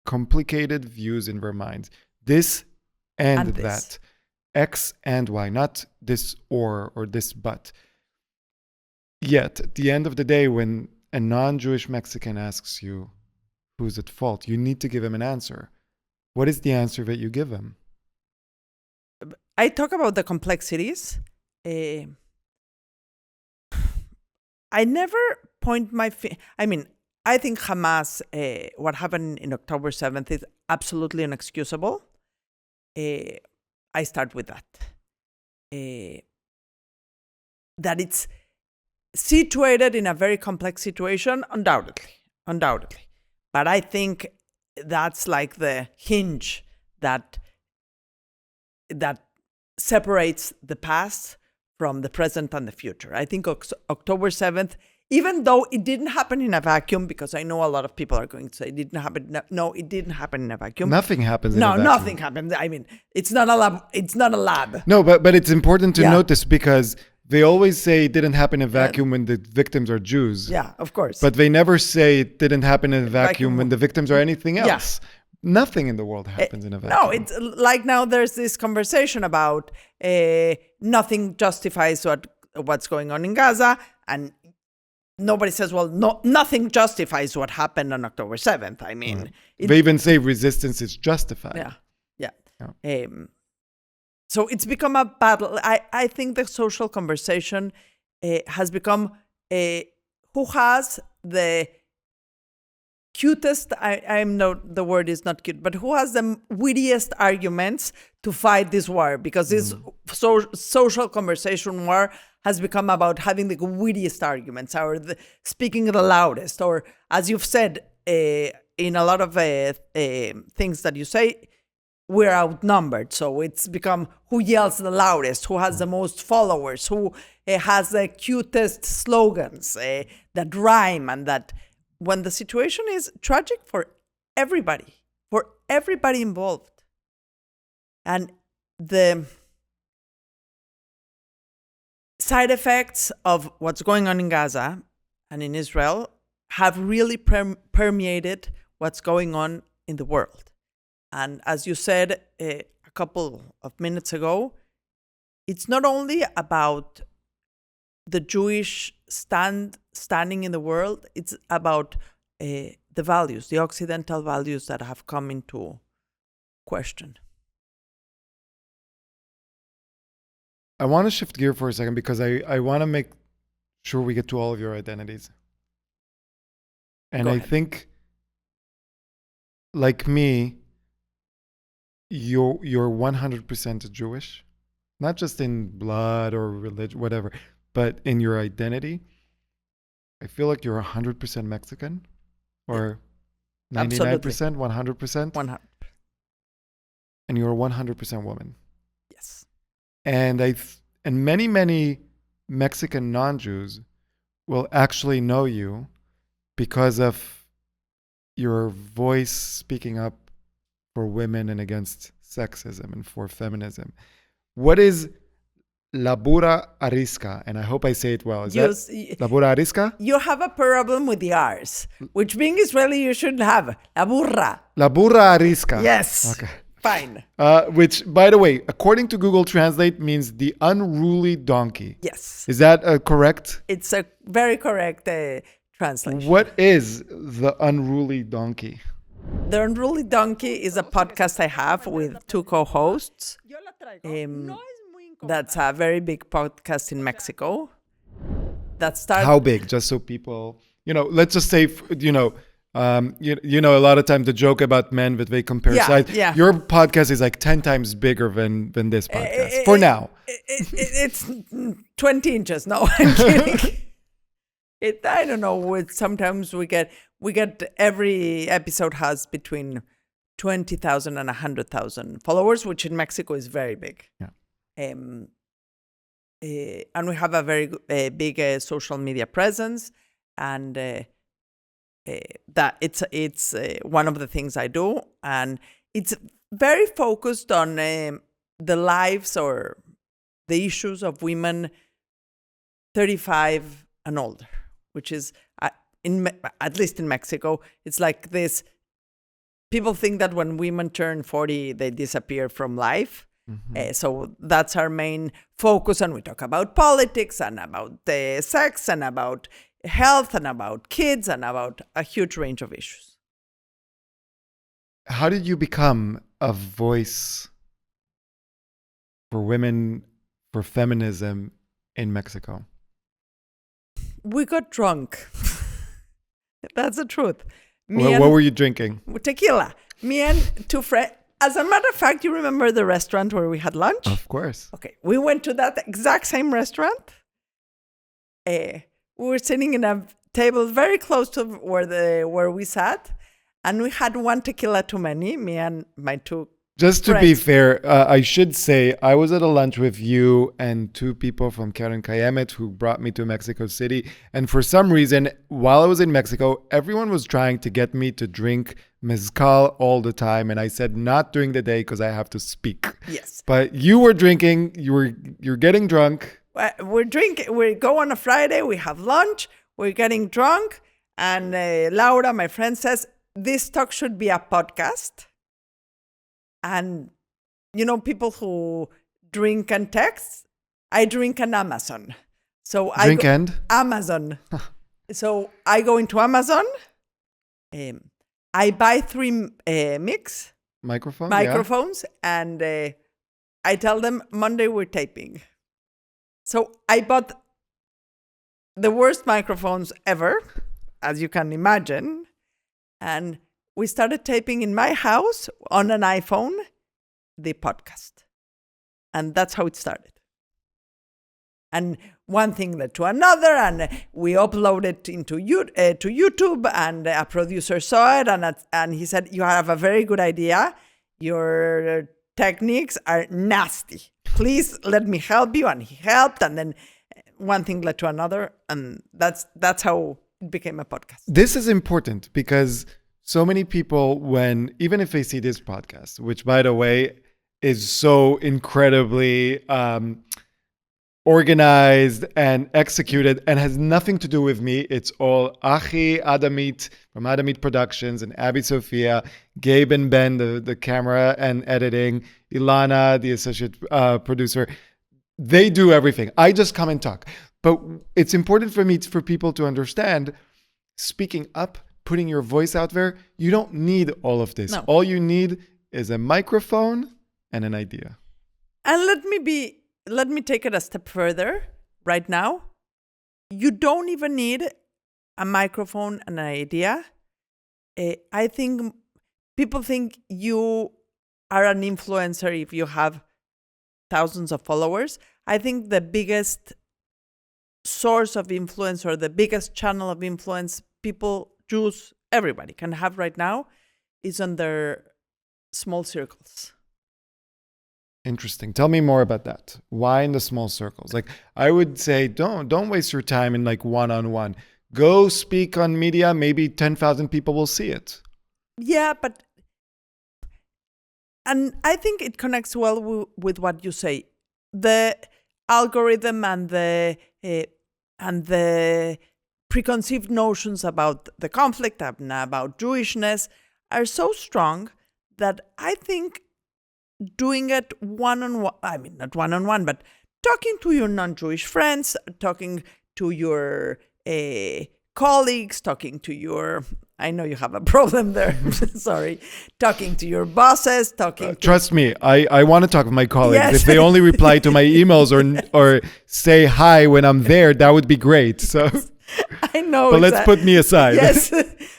complicated views in their minds. This and
And this.
that. X and Y, not this or this but. Yet, at the end of the day, when a non-Jewish Mexican asks you who's at fault, you need to give him an answer. What is the answer that you give him?
I talk about the complexities. I never point my I think Hamas, what happened in October 7th is absolutely inexcusable. I start with that. That it's situated in a very complex situation, undoubtedly. But I think that's like the hinge that separates the past from the present and the future. I think October 7th, even though it didn't happen in a vacuum, because I know a lot of people are going to say it didn't happen. No, it didn't happen in a vacuum.
Nothing happens in a vacuum.
No, nothing happened. I mean, it's not a lab. It's not a lab.
No, but it's important to note this because they always say it didn't happen in a vacuum when the victims are Jews.
Yeah, of course.
But they never say it didn't happen in a vacuum when the victims are anything else.
Yeah.
Nothing in the world happens in a vacuum.
No, it's like now there's this conversation about nothing justifies what's going on in Gaza, and nobody says, well, nothing justifies what happened on October 7th. I mean,
they even say resistance is justified.
Yeah. So it's become a battle. I think the social conversation has become who has the cutest, the word is not cute, but who has the wittiest arguments to fight this war, because this social conversation war has become about having the wittiest arguments or speaking the loudest, or as you've said in a lot of things that you say, we're outnumbered. So it's become who yells the loudest, who has the most followers, who has the cutest slogans that rhyme, and that when the situation is tragic for everybody involved. And the side effects of what's going on in Gaza and in Israel have really permeated what's going on in the world. And as you said a couple of minutes ago, it's not only about the Jewish standing in the world, it's about the values, the Occidental values that have come into question.
I want to shift gear for a second because I want to make sure we get to all of your identities. And I think, like me, you're 100% Jewish, not just in blood or religion, whatever, but in your identity. I feel like you're 100% Mexican, or 99%, 100%.
100.
And you're 100% woman.
Yes.
And and many Mexican non-Jews will actually know you because of your voice speaking up for women and against sexism and for feminism. What is labura arisca? And I hope I say it well. Is that labura arisca?
You have a problem with the R's, which being Israeli you shouldn't have. Labura.
Labura arisca.
Yes.
Okay.
Fine.
Which, by the way, according to Google Translate, means the unruly donkey.
Yes.
Is that correct?
It's a very correct translation.
What is the unruly donkey?
The Unruly Donkey is a podcast I have with two co-hosts. That's a very big podcast in Mexico. That started.
How big? Just so people, let's just say, a lot of times the joke about men that they compare size.
Yeah.
Your podcast is like 10 times bigger than this podcast for now.
It's 20 inches. No, I'm kidding. I don't know. Sometimes we get every episode has between 20,000 and 100,000 followers, which in Mexico is very big.
Yeah.
and we have a very big social media presence, and that it's one of the things I do, and it's very focused on the lives or the issues of women 35 and older, which is at least in Mexico, it's like this. People think that when women turn 40, they disappear from life. So that's our main focus, and we talk about politics and about sex and about health and about kids and about a huge range of issues.
How did you become a voice for women, for feminism in Mexico?
We got drunk. That's the truth.
What were you drinking?
Tequila. Me and two friends. As a matter of fact, you remember the restaurant where we had lunch?
Of course.
Okay. We went to that exact same restaurant. We were sitting in a table very close to where we sat, and we had one tequila too many, me and my two
Just to
friends.
be fair, I should say I was at a lunch with you and two people from Karen Kayemet who brought me to Mexico City. And for some reason, while I was in Mexico, everyone was trying to get me to drink mezcal all the time. And I said, not during the day because I have to speak.
Yes.
But you were drinking, you're getting drunk.
We're drinking. We go on a Friday. We have lunch. We're getting drunk. And Laura, my friend, says, this talk should be a podcast. And, people who drink and text, I drink on Amazon. So Amazon. So I go into Amazon. I buy 3 microphones, and I tell them Monday we're taping. So I bought the worst microphones ever, as you can imagine, and we started taping in my house on an iPhone, the podcast. And that's how it started. And one thing led to another, and we uploaded into to YouTube, and a producer saw it, and he said, you have a very good idea. Your techniques are nasty. Please let me help you. And he helped, and then one thing led to another, and that's how it became a podcast.
This is important because so many people, even if they see this podcast, which by the way is so incredibly organized and executed and has nothing to do with me. It's all Achi Adamit from Adamit Productions and Abby Sophia, Gabe and Ben, the camera and editing, Ilana, the associate producer. They do everything. I just come and talk. But it's important for people to understand, speaking up, putting your voice out there, you don't need all of this.
No.
All you need is a microphone and an idea.
And let me take it a step further right now. You don't even need a microphone and an idea. I think people think you are an influencer if you have thousands of followers. I think the biggest source of influence or the biggest channel of influence people, Jews, everybody can have right now is on their small circles.
Interesting. Tell me more about that. Why in the small circles? Like, I would say, don't waste your time in like one-on-one. Go speak on media. Maybe 10,000 people will see it.
Yeah, and I think it connects well with what you say. The algorithm and the preconceived notions about the conflict and about Jewishness are so strong that I think doing it one-on-one, I mean, not one-on-one, but talking to your non-Jewish friends, talking to your colleagues, talking to your, I know you have a problem there, sorry, talking to your bosses,
Trust me, I want to talk with my colleagues.
Yes.
If they only reply to my emails or say hi when I'm there, that would be great. So
I know.
But let's put me aside.
Yes,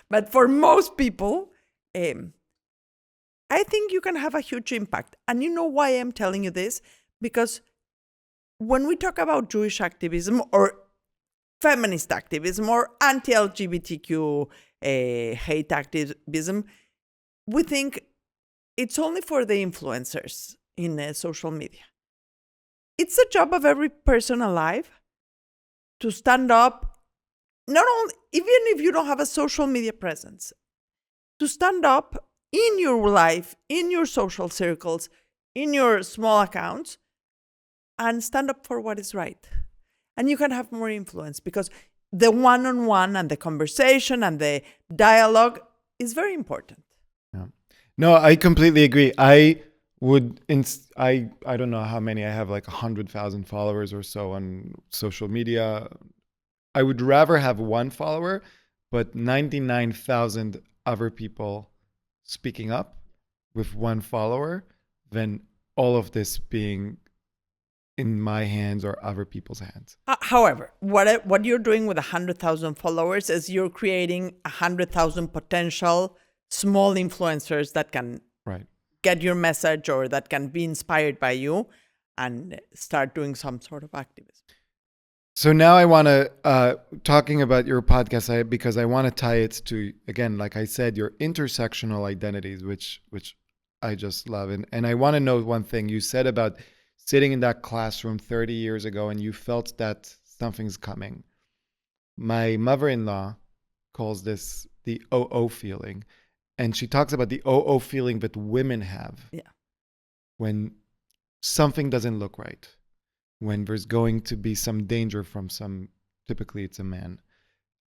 but for most people, I think you can have a huge impact. And you know why I'm telling you this? Because when we talk about Jewish activism or feminist activism or anti-LGBTQ hate activism, we think it's only for the influencers in social media. it's the job of every person alive to stand up, not only, even if you don't have a social media presence, to stand up in your life, in your social circles, in your small accounts, and stand up for what is right. And you can have more influence because the one-on-one and the conversation and the dialogue is very important.
Yeah. No, I completely agree. I don't know how many. I have like 100,000 followers or so on social media. I would rather have one follower, but 99,000 other people speaking up with one follower than all of this being in my hands or other people's hands.
However, what you're doing with 100,000 followers is you're creating 100,000 potential small influencers that can get your message or that can be inspired by you and start doing some sort of activism.
So now I want to, talking about your podcast, because I want to tie it to, again, like I said, your intersectional identities, which I just love. And I want to know one thing. You said about sitting in that classroom 30 years ago and you felt that something's coming. My mother-in-law calls this the OO feeling. And she talks about the OO feeling that women have when something doesn't look right, when there's going to be some danger from typically it's a man.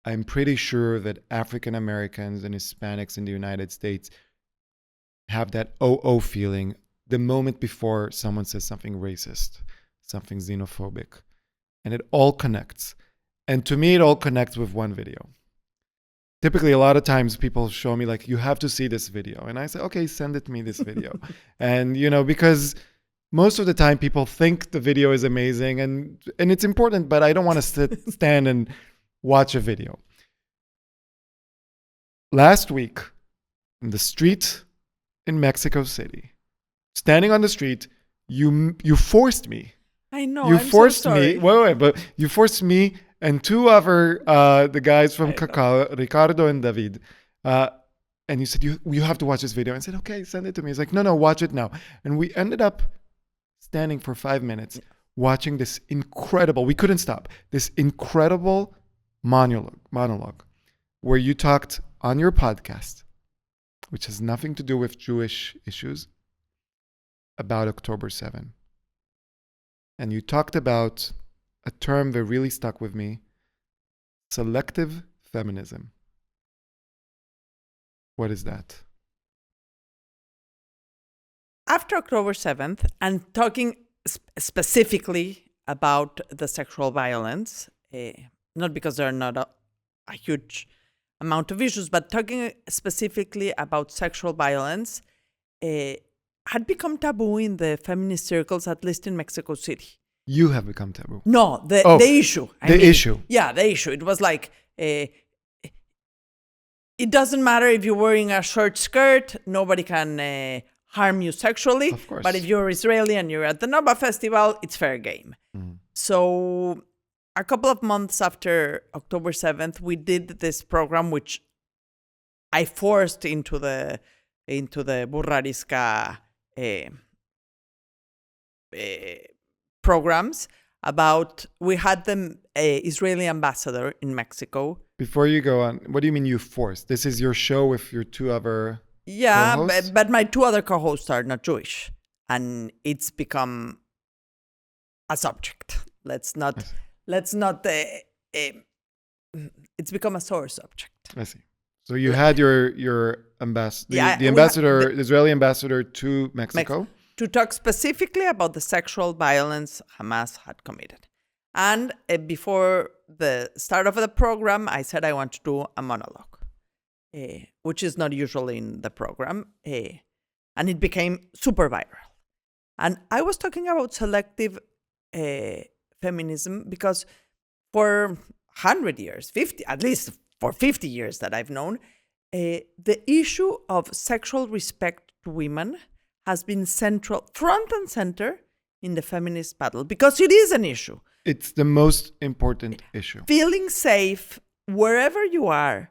I'm pretty sure that African Americans and Hispanics in the United States have that OO feeling the moment before someone says something racist, something xenophobic. And it all connects. And to me, it all connects with one video. Typically, a lot of times people show me like, you have to see this video. And I say, okay, send it me this video. And, because most of the time people think the video is amazing and it's important, but I don't want to stand and watch a video. Last week, in the street in Mexico City, standing on the street, you forced me.
I know.
You
I'm
forced
so sorry.
me. Wait, but you forced me and two other the guys from Cacao, Ricardo and David. And you said you have to watch this video. I said, okay, send it to me. He's like, no, watch it now. And we ended up standing for 5 minutes watching this incredible. We couldn't stop this incredible monologue where you talked on your podcast, which has nothing to do with Jewish issues, about October 7. And you talked about a term that really stuck with me, selective feminism. What is that?
After October 7th, and talking specifically about the sexual violence, not because there are not a huge amount of issues, but talking specifically about sexual violence, had become taboo in the feminist circles, at least in Mexico City.
You have become taboo.
No, the issue.
The issue.
Yeah, the issue. It was like, it doesn't matter if you're wearing a short skirt, nobody can harm you sexually.
Of course.
But if you're Israeli and you're at the Nova Festival, it's fair game. Mm. So a couple of months after October 7th, we did this program, which I forced into the Burrarisca programs about, we had the Israeli ambassador in Mexico.
Before you go on, what do you mean you forced? This is your show with your two other co-hosts?
but my two other co-hosts are not Jewish, and it's become a subject. Let's not. It's become a sore subject.
I see. So you had your ambassador, the Israeli ambassador to Mexico.
To talk specifically about the sexual violence Hamas had committed. And before the start of the program, I said I want to do a monologue, which is not usually in the program. And it became super viral. And I was talking about selective feminism because for 100 years, 50, at least for 50 years that I've known, the issue of sexual respect to women has been central, front and center in the feminist battle, because it is an issue.
It's the most important issue.
Feeling safe wherever you are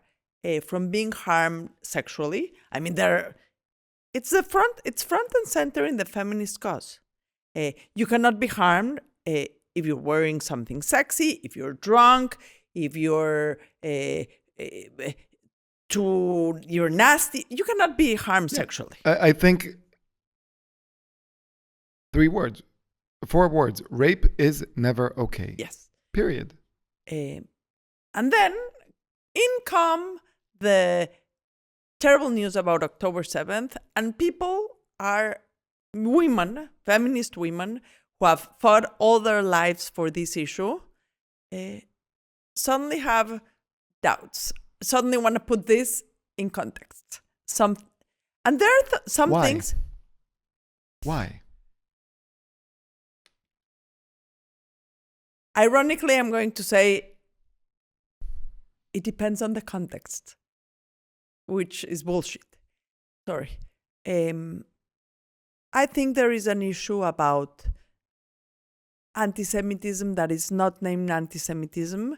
from being harmed sexually. I mean, it's front and center in the feminist cause. You cannot be harmed if you're wearing something sexy, if you're drunk, if you're you're nasty. You cannot be harmed sexually.
I think 4 words. Rape is never okay.
Yes.
Period.
And then in come the terrible news about October 7th, and people are women, feminist women, who have fought all their lives for this issue, suddenly have doubts, suddenly want to put this in context. And there are some
Why?
things.
Why?
Ironically, I'm going to say it depends on the context, which is bullshit. Sorry. I think there is an issue about anti-Semitism that is not named anti-Semitism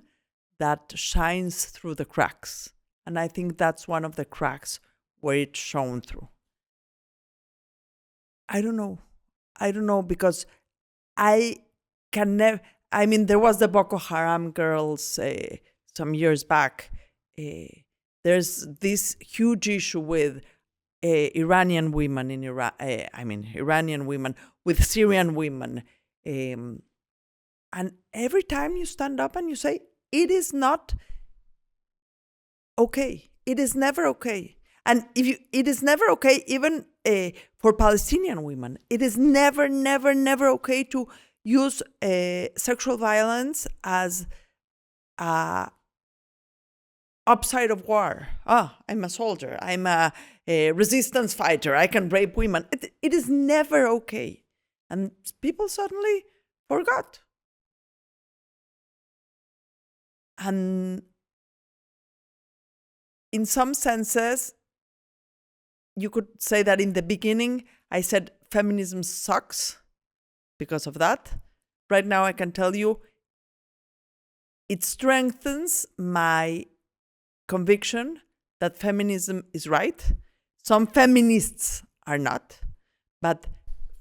that shines through the cracks. And I think that's one of the cracks where it's shown through. I don't know because I can never... I mean, there was the Boko Haram girls some years back. There's this huge issue with Iranian women in Iraq. Iranian women with Syrian women. And every time you stand up and you say, it is not okay. It is never okay. And it is never okay even for Palestinian women. It is never, never, never okay to use sexual violence as a upside of war. I'm a soldier. I'm a resistance fighter. I can rape women. It is never okay. And people suddenly forgot. And in some senses, you could say that in the beginning, I said feminism sucks because of that. Right now, I can tell you it strengthens my conviction that feminism is right. Some feminists are not, but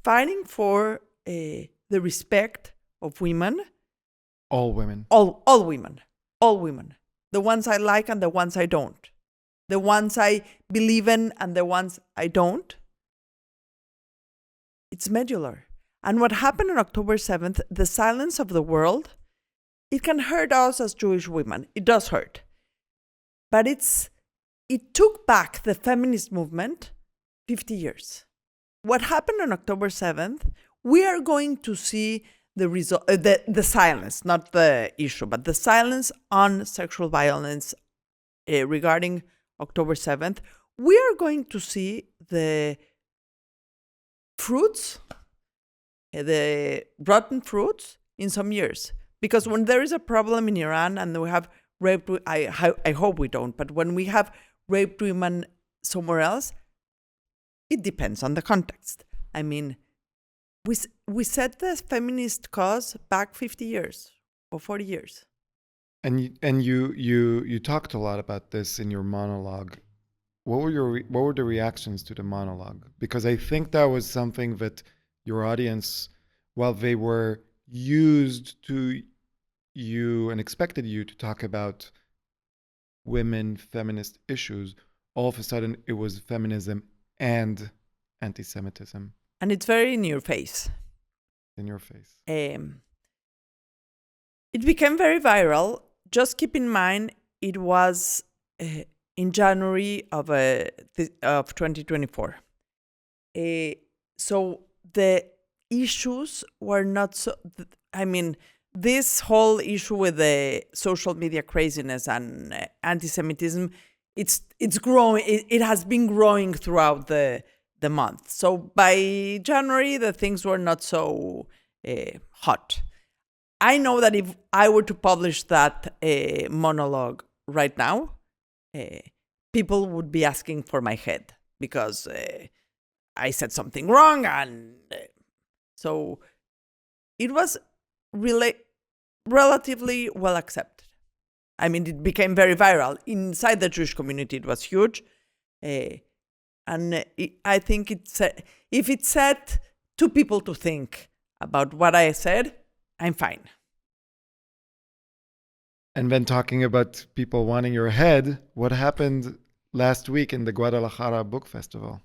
fighting for the respect of women.
All women.
All women. The ones I like and the ones I don't. The ones I believe in and the ones I don't. It's medular. And what happened on October 7th, the silence of the world, it can hurt us as Jewish women. It does hurt. But it took back the feminist movement 50 years. What happened on October 7th, we are going to see the silence, not the issue, but the silence on sexual violence regarding October 7th. We are going to see the fruits, the rotten fruits in some years. Because when there is a problem in Iran and we have raped, I hope we don't, but when we have raped women somewhere else, it depends on the context. I mean, we set the feminist cause back 50 years or 40 years.
And you talked a lot about this in your monologue. What were the reactions to the monologue? Because I think that was something that your audience, while they were used to you and expected you to talk about women feminist issues, all of a sudden it was feminism and anti-Semitism.
And it's very in your face.
In your face.
It became very viral. Just keep in mind, it was in January of 2024. So the issues were not so... this whole issue with the social media craziness and anti-Semitism, it's growing. It has been growing throughout the month. So by January, the things were not so hot. I know that if I were to publish that monologue right now, people would be asking for my head because I said something wrong. And so it was really relatively well accepted. I mean, it became very viral. Inside the Jewish community, it was huge. I think if it set two people to think about what I said, I'm fine.
And then talking about people wanting your head, what happened last week in the Guadalajara Book Festival?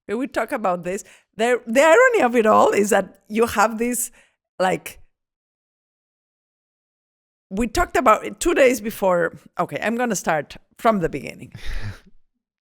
We talk about this. The irony of it all is that you have this, like, we talked about it 2 days before. Okay, I'm going to start from the beginning.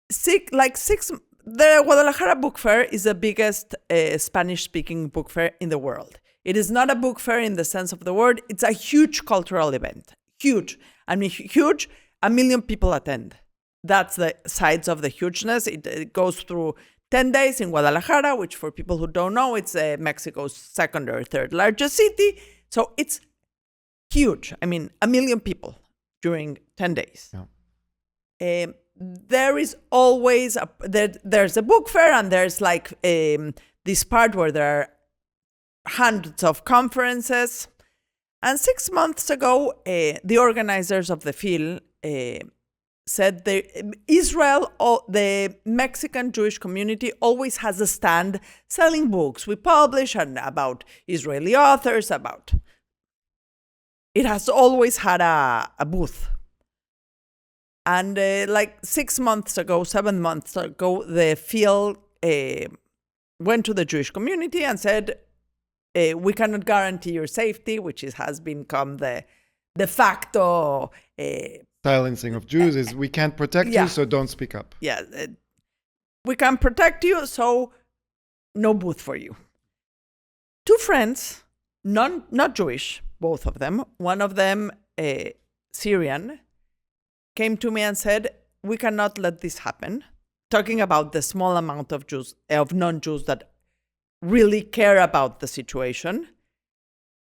The Guadalajara Book Fair is the biggest Spanish-speaking book fair in the world. It is not a book fair in the sense of the word. It's a huge cultural event. Huge. I mean, huge. 1 million people attend. That's the size of the hugeness. It goes through 10 days in Guadalajara, which for people who don't know, it's Mexico's second or third largest city. So it's huge. I mean, 1 million people during 10 days. Yeah. There is always, there's a book fair, and there's like this part where there are hundreds of conferences. And 6 months ago, the organizers of the FIL said the Mexican Jewish community always has a stand selling books. We publish about Israeli authors, it has always had a booth. And 7 months ago, the FIL went to the Jewish community and said, we cannot guarantee your safety, which has become the de facto
silencing of Jews is we can't protect you, so don't speak up.
Yeah, we can protect you, so no booth for you. Two friends, not Jewish, both of them, one of them Syrian, came to me and said, we cannot let this happen, talking about the small amount of Jews, of non-Jews that really care about the situation.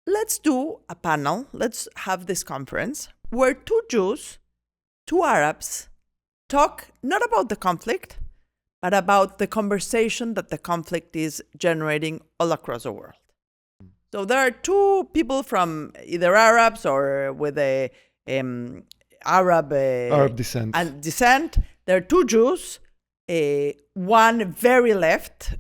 Let's do a panel, let's have this conference where 2 Jews, 2 Arabs talk not about the conflict, but about the conversation that the conflict is generating all across the world. So there are 2 people from either Arabs or with a Arab
descent.
There are 2 Jews, one very left,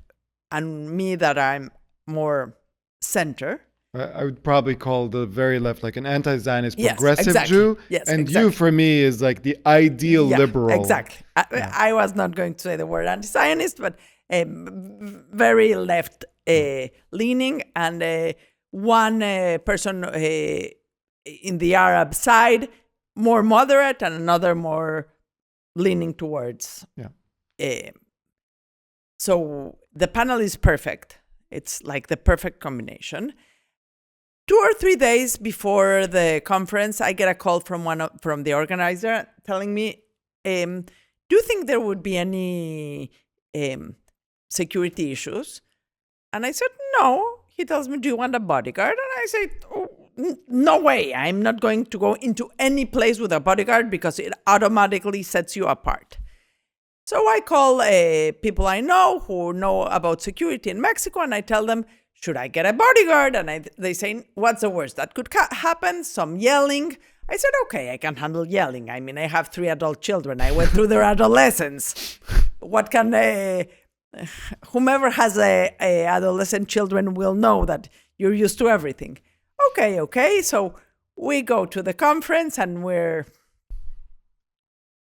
and me that I'm more center.
I would probably call the very left like an anti-Zionist
Yes,
progressive
exactly.
Jew.
Yes,
and
exactly.
you, for me, is like the ideal liberal.
Exactly. I was not going to say the word anti-Zionist, but very left leaning, and one person in the Arab side, more moderate, and another more leaning towards. So the panel is perfect. It's like the perfect combination. 2 or 3 days before the conference, I get a call from the organizer telling me, do you think there would be any security issues? And I said, no. He tells me, do you want a bodyguard? And I said, oh, no way. I'm not going to go into any place with a bodyguard because it automatically sets you apart. So I call people I know who know about security in Mexico, and I tell them, should I get a bodyguard? And they say, what's the worst that could happen? Some yelling. I said, okay, I can handle yelling. I mean, I have 3 adult children. I went through their adolescence. What can whomever has adolescent children will know that you're used to everything. Okay. So we go to the conference, and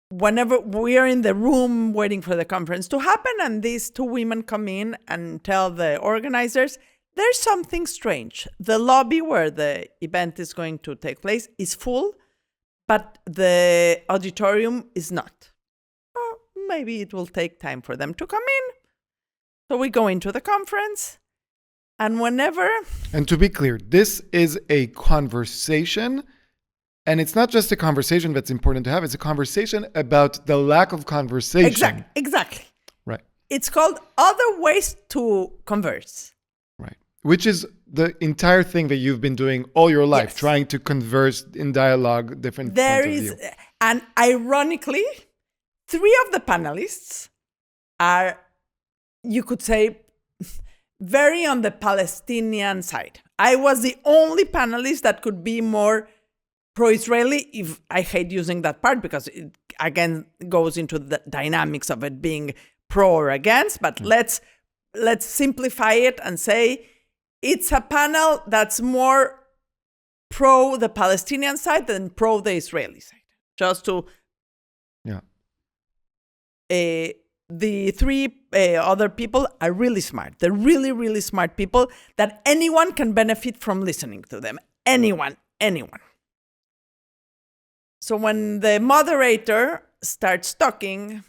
whenever we are in the room waiting for the conference to happen, and these 2 women come in and tell the organizers, there's something strange. The lobby where the event is going to take place is full, but the auditorium is not. Oh, maybe it will take time for them to come in. So we go into the conference, and
And to be clear, this is a conversation. And it's not just a conversation that's important to have. It's a conversation about the lack of conversation.
Exactly.
Right.
It's called Other Ways to Converse.
Right. Which is the entire thing that you've been doing all your life,
Yes.
trying to converse in dialogue, different points of view.
And ironically, 3 of the panelists are, you could say, very on the Palestinian side. I was the only panelist that could be more pro-Israeli, if I hate using that part because it again goes into the dynamics of it being pro or against, but let's simplify it and say it's a panel that's more pro the Palestinian side than pro the Israeli side. Just to the three other people are really smart. They're really, really smart people that anyone can benefit from listening to them. Anyone. So when the moderator starts talking,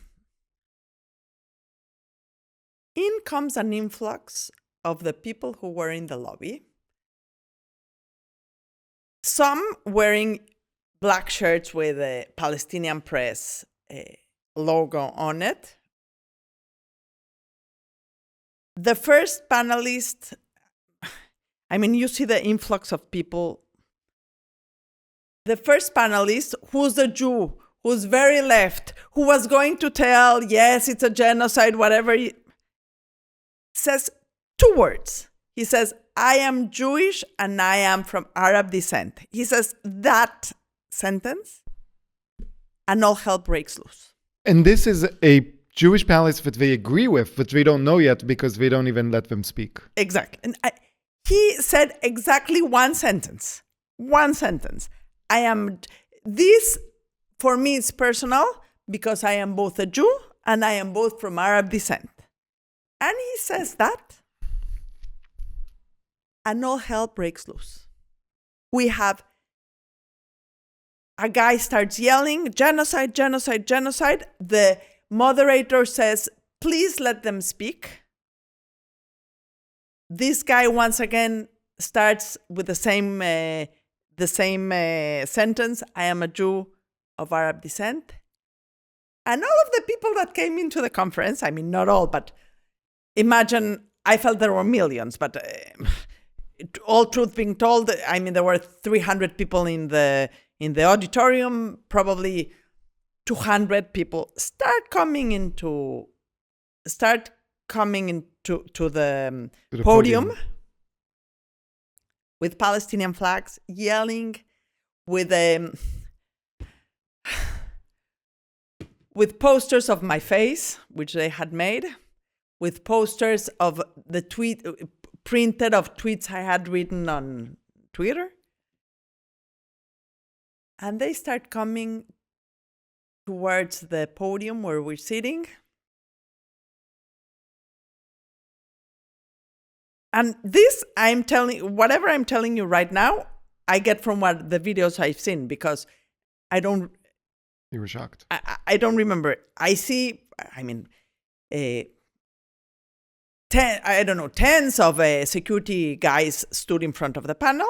in comes an influx of the people who were in the lobby. Some wearing black shirts with a Palestinian Press logo on it. The first panelist, I mean, you see the influx of people. The first panelist, who's a Jew, who's very left, who was going to tell, yes, it's a genocide, whatever, says two words. He says, I am Jewish and I am from Arab descent. He says that sentence and all hell breaks loose.
And this is a Jewish panelist that they agree with, but we don't know yet because we don't even let them speak.
Exactly. And he said exactly one sentence. I am, this for me is personal because I am both a Jew and I am both from Arab descent. And he says that, and all hell breaks loose. We have a guy starts yelling, genocide, genocide, genocide. The moderator says, please let them speak. This guy once again starts with the same sentence, I am a Jew of Arab descent. And all of the people that came into the conference, I mean, not all, but imagine, I felt there were millions, but all truth being told, I mean, there were 300 people in the auditorium, probably 200 people start coming into the podium with Palestinian flags, yelling, with posters of my face, which they had made, with posters of the printed of tweets I had written on Twitter. And they start coming towards the podium where we're sitting. And this, whatever I'm telling you right now, I get from what the videos I've seen, because I don't...
You were shocked.
I don't remember. I see, I mean, tens of security guys stood in front of the panel.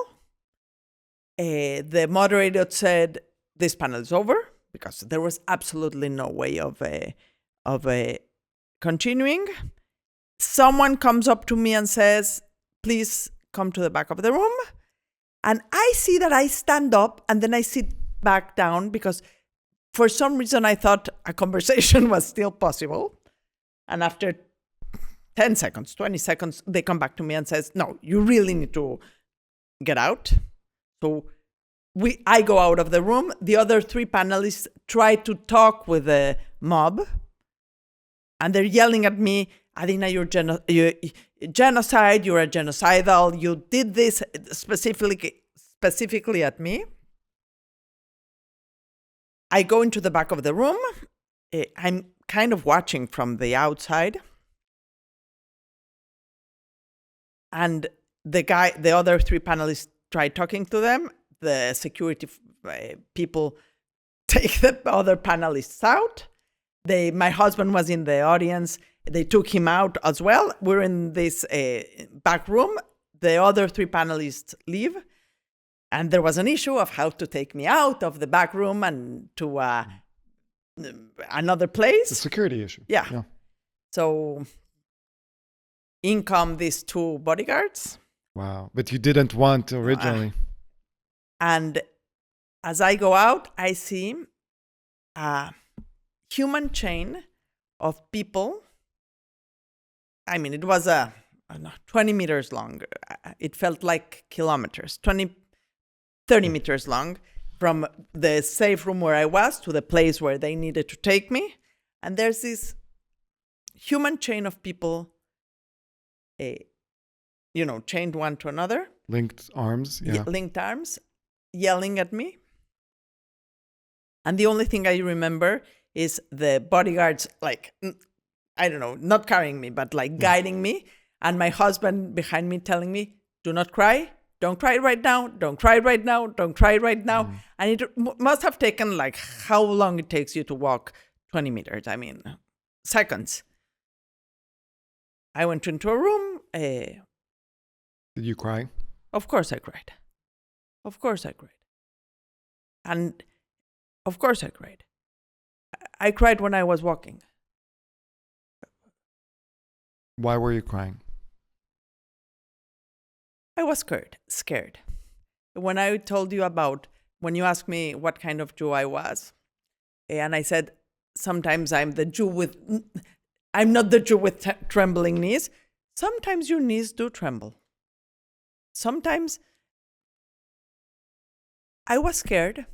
The moderator said, this panel is over, because there was absolutely no way of continuing. Someone comes up to me and says, please come to the back of the room. And I see that I stand up and then I sit back down because for some reason I thought a conversation was still possible. And after 10 seconds, 20 seconds, they come back to me and says, no, you really need to get out. So I go out of the room. The other three panelists try to talk with the mob. And they're yelling at me, Adina, you're genocide, you're a genocidal, you did this specifically at me. I go into the back of the room. I'm kind of watching from the outside. And the other three panelists try talking to them. The security people take the other panelists out. My husband was in the audience. They took him out as well. We're in this back room. The other three panelists leave. And there was an issue of how to take me out of the back room and to another place.
It's a security issue.
Yeah. So in come these two bodyguards.
Wow. But you didn't want originally.
And as I go out, I see a human chain of people. I mean, it was 20 meters long. It felt like kilometers, 30 meters long, from the safe room where I was to the place where they needed to take me. And there's this human chain of people chained one to another.
Linked arms, yeah.
Linked arms, yelling at me. And the only thing I remember is the bodyguards, like, I don't know, not carrying me, but like guiding me. And my husband behind me telling me, do not cry. Don't cry right now. Don't cry right now. Don't cry right now. And it must have taken like how long it takes you to walk 20 meters. I mean, seconds. I went into a room.
Did you cry?
Of course I cried. Of course I cried. And of course I cried. I cried when I was walking.
Why were you crying?
I was scared. When I told you about, when you asked me what kind of Jew I was, and I said, sometimes I'm not the Jew with trembling knees. Sometimes your knees do tremble. Sometimes I was scared.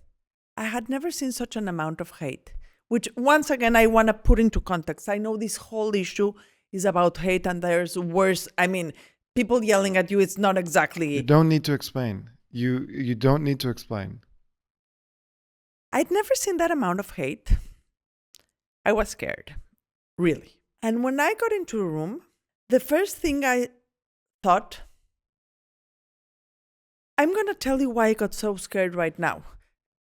I had never seen such an amount of hate, which once again, I want to put into context. I know this whole issue is about hate and there's worse. I mean, people yelling at you, it's not exactly...
You don't need to explain. You don't need to explain.
I'd never seen that amount of hate. I was scared, really. And when I got into a room, the first thing I thought, I'm going to tell you why I got so scared right now.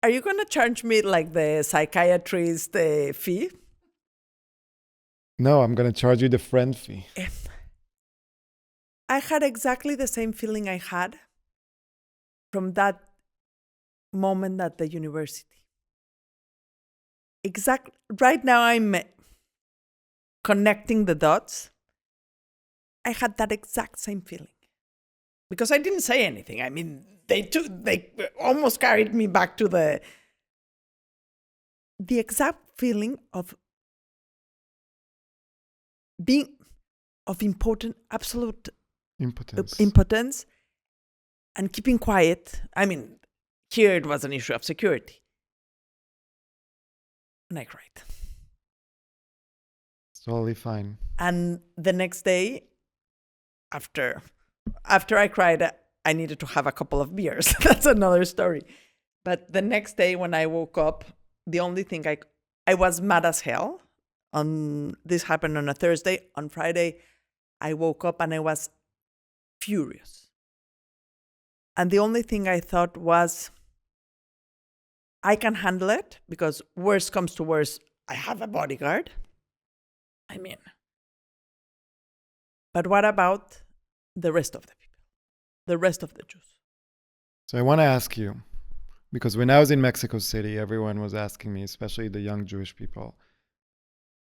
Are you going to charge me like the psychiatrist fee?
No, I'm going to charge you the friend fee.
I had exactly the same feeling I had from that moment at the university. Right now I'm connecting the dots. I had that exact same feeling. Because I didn't say anything. I mean, they almost carried me back to the exact feeling of being of absolute impotence and keeping quiet. I mean, here it was an issue of security. And I cried.
It's totally fine.
And the next day, after I cried, I needed to have a couple of beers. That's another story. But the next day when I woke up, the only thing I was mad as hell. This happened on a Thursday. On Friday, I woke up and I was furious. And the only thing I thought was, I can handle it because worst comes to worst, I have a bodyguard. I mean, but what about the rest of the people, the rest of the Jews?
So I want to ask you, because when I was in Mexico City, everyone was asking me, especially the young Jewish people,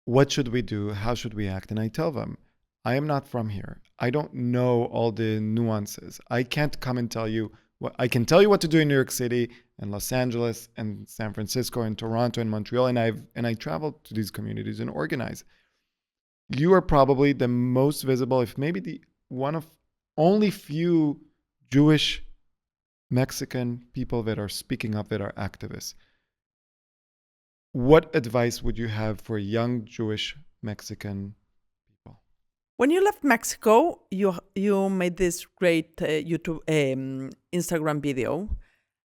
what should we do? How should we act? And I tell them, I am not from here. I don't know all the nuances. I can't come and tell you I can tell you what to do in New York City and Los Angeles and San Francisco and Toronto and Montreal, and I travel to these communities and organize. You are probably the most visible, if maybe the one of only few Jewish Mexican people that are speaking up, that are activists. What advice would you have for young Jewish Mexican people?
When you left Mexico, you made this great Instagram video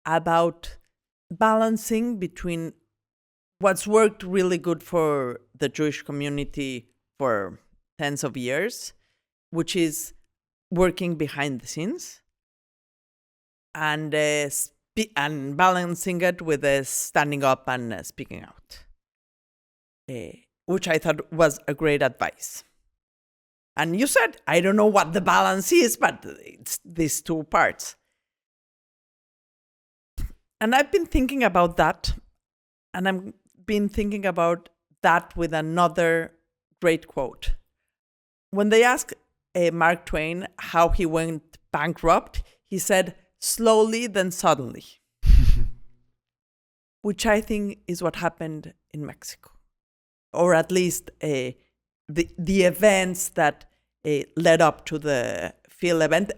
about balancing between what's worked really good for the Jewish community for tens of years, which is working behind the scenes, and balancing it with standing up and speaking out, which I thought was a great advice. And you said, I don't know what the balance is, but it's these two parts. And I've been thinking about that, and I've been thinking about that with another great quote. When they asked Mark Twain how he went bankrupt, he said, slowly, then suddenly, which I think is what happened in Mexico, or at least the events that led up to the Phil event.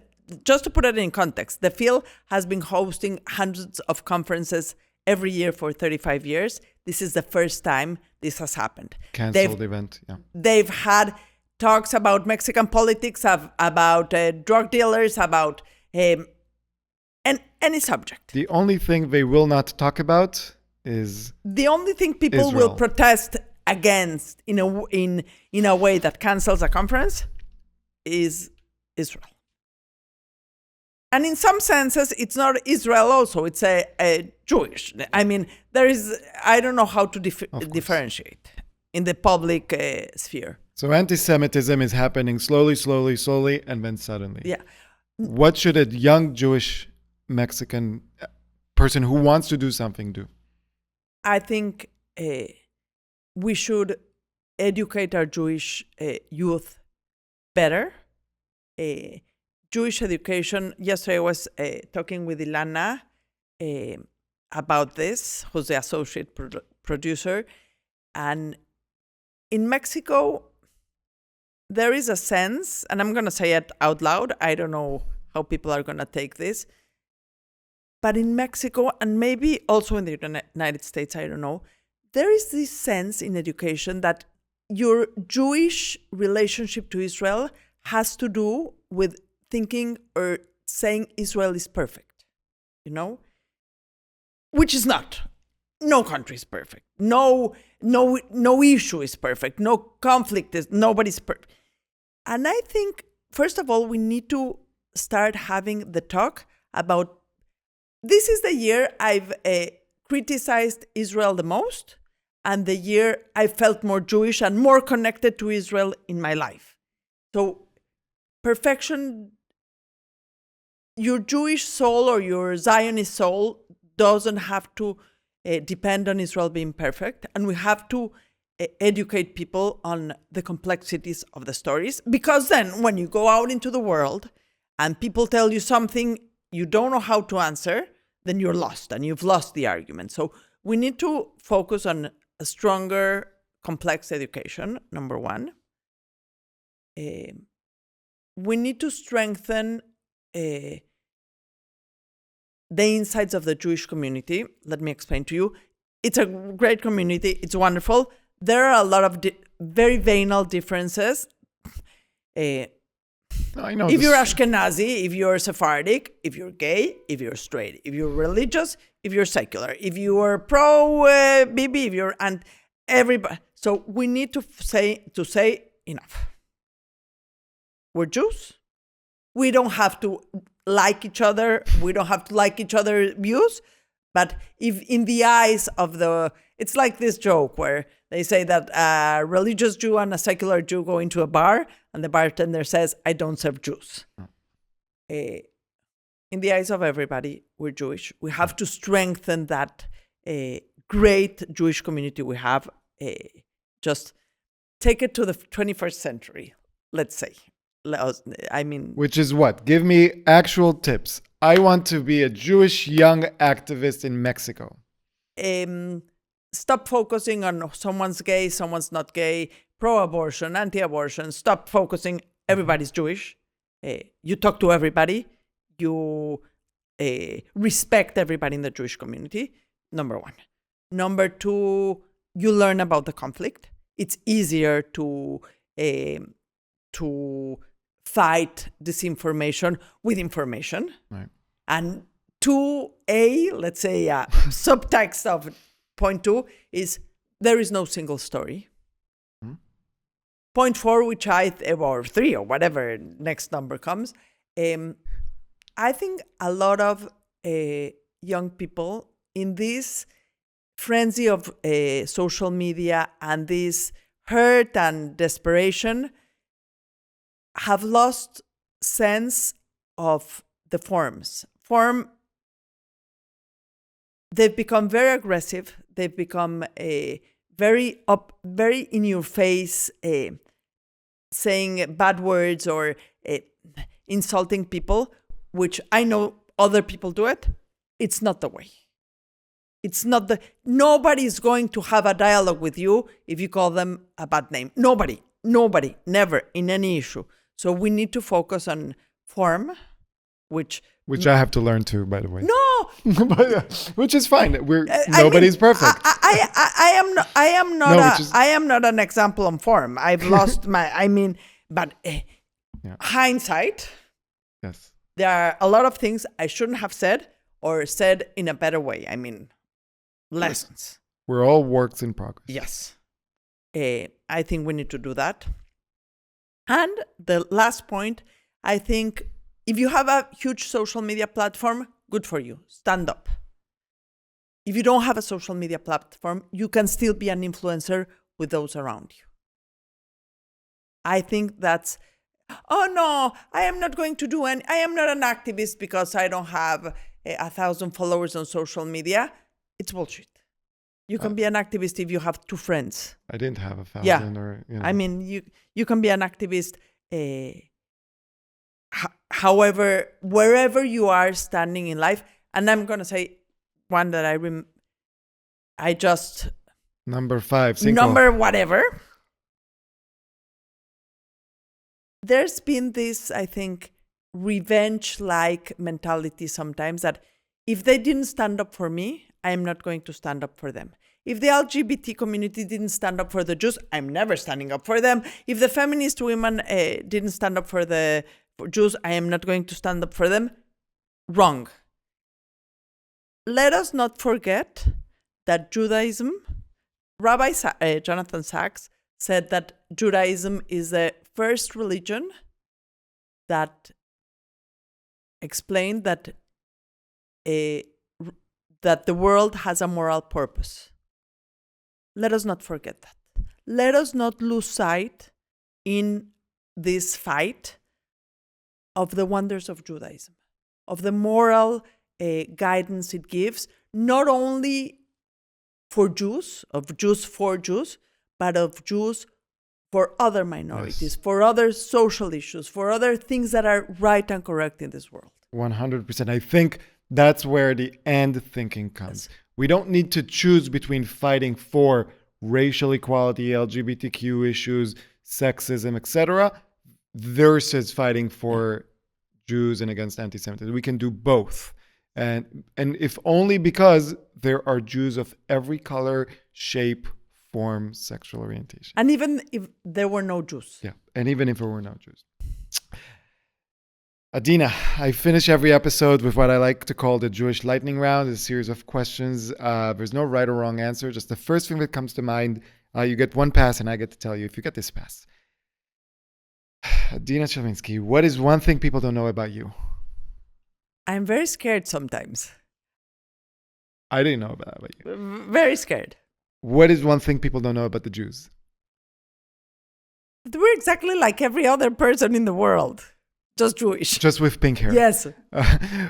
Just to put it in context, the Phil has been hosting hundreds of conferences every year for 35 years. This is the first time this has happened.
Cancelled event, yeah.
They've had talks about Mexican politics, about drug dealers, about any subject.
The only thing they will not talk about is
the only thing people
Israel.
will protest against in a way that cancels a conference is Israel. And in some senses, it's not Israel also, it's a Jewish. I mean, I don't know how to differentiate in the public sphere.
So anti-Semitism is happening slowly, and then suddenly.
Yeah.
What should a young Jewish Mexican person who wants to do something do?
I think we should educate our Jewish youth better. Jewish education. Yesterday I was talking with Ilana about this, who's the associate producer. And in Mexico, there is a sense, and I'm going to say it out loud, I don't know how people are going to take this, but in Mexico, and maybe also in the United States, I don't know, there is this sense in education that your Jewish relationship to Israel has to do with thinking or saying Israel is perfect, which is not. No country is perfect. No issue is perfect. No conflict is, nobody's perfect. And I think, first of all, we need to start having the talk about, this is the year I've criticized Israel the most, and the year I felt more Jewish and more connected to Israel in my life. So perfection, your Jewish soul or your Zionist soul doesn't have to depend on Israel being perfect, and we have to educate people on the complexities of the stories, because then when you go out into the world and people tell you something you don't know how to answer, then you're lost and you've lost the argument. So we need to focus on a stronger, complex education, number one. We need to strengthen the insides of the Jewish community. Let me explain to you. It's a great community. It's wonderful. There are a lot of very banal differences.
I know
if you're Ashkenazi, if you're Sephardic, if you're gay, if you're straight, if you're religious, if you're secular, if you are pro-Bibi, if you're and everybody. So we need to say enough. We're Jews. We don't have to like each other. We don't have to like each other's views. But if in the eyes of it's like this joke where they say that a religious Jew and a secular Jew go into a bar and the bartender says, I don't serve Jews. In the eyes of everybody, we're Jewish. We have to strengthen that great Jewish community we have. Just take it to the 21st century, let's say. Which
is what? Give me actual tips. I want to be a Jewish young activist in Mexico.
Stop focusing on someone's gay, someone's not gay, pro-abortion, anti-abortion. Stop focusing, everybody's Jewish. You talk to everybody. You respect everybody in the Jewish community, number one. Number two, you learn about the conflict. It's easier to fight disinformation with information.
Right.
And 2A, let's say subtext of point 2 is there is no single story. Mm-hmm. Point 4, which or 3 or whatever next number comes, I think a lot of young people in this frenzy of social media and this hurt and desperation have lost sense of the forms. They've become very aggressive. They've become very in your face, saying bad words or insulting people, which I know other people do it. It's not the way. It's not nobody's going to have a dialogue with you if you call them a bad name. Nobody, never in any issue. So we need to focus on form, which
I have to learn too, by the way.
No,
which is fine. Nobody's perfect.
I am not an example on form. I've lost But
Yeah.
hindsight,
Yes.
there are a lot of things I shouldn't have said or said in a better way. I mean, lessons.
We're all works in progress.
Yes. I think we need to do that. And the last point, I think if you have a huge social media platform, good for you. Stand up. If you don't have a social media platform, you can still be an influencer with those around you. I think that's, oh no, I am not going to do any, I am not an activist because I don't have 1,000 followers on social media. It's bullshit. You can be an activist if you have 2 friends.
I didn't have 1,000
Yeah.
or, you know.
I mean, you can be an activist however, wherever you are standing in life. And I'm going to say one that I just...
Number 5. Cinco.
Number whatever. There's been this, I think, revenge-like mentality sometimes that if they didn't stand up for me, I'm not going to stand up for them. If the LGBT community didn't stand up for the Jews, I'm never standing up for them. If the feminist women didn't stand up for the Jews, I am not going to stand up for them. Wrong. Let us not forget that Judaism, Rabbi Jonathan Sachs said that Judaism is the first religion that explained that that the world has a moral purpose. Let us not forget that. Let us not lose sight in this fight of the wonders of Judaism, of the moral guidance it gives, not only for Jews, of Jews for Jews, but of Jews for other minorities,
Yes.
for other social issues, for other things that are right and correct in this world.
100%. I think that's where the end thinking comes.
Yes.
We don't need to choose between fighting for racial equality, LGBTQ issues, sexism, etc., versus fighting for Jews and against anti-Semitism. We can do both. And if only because there are Jews of every color, shape, form, sexual orientation.
And even if there were no Jews.
Yeah. And even if there were no Jews. Adina, I finish every episode with what I like to call the Jewish lightning round, a series of questions. There's no right or wrong answer, just the first thing that comes to mind. You get 1 pass and I get to tell you if you get this pass. Adina Chelminsky, what is one thing people don't know about you?
I'm very scared sometimes.
I didn't know about you.
Very scared.
What is one thing people don't know about the Jews?
We're exactly like every other person in the world. Just Jewish.
Just with pink hair.
Yes.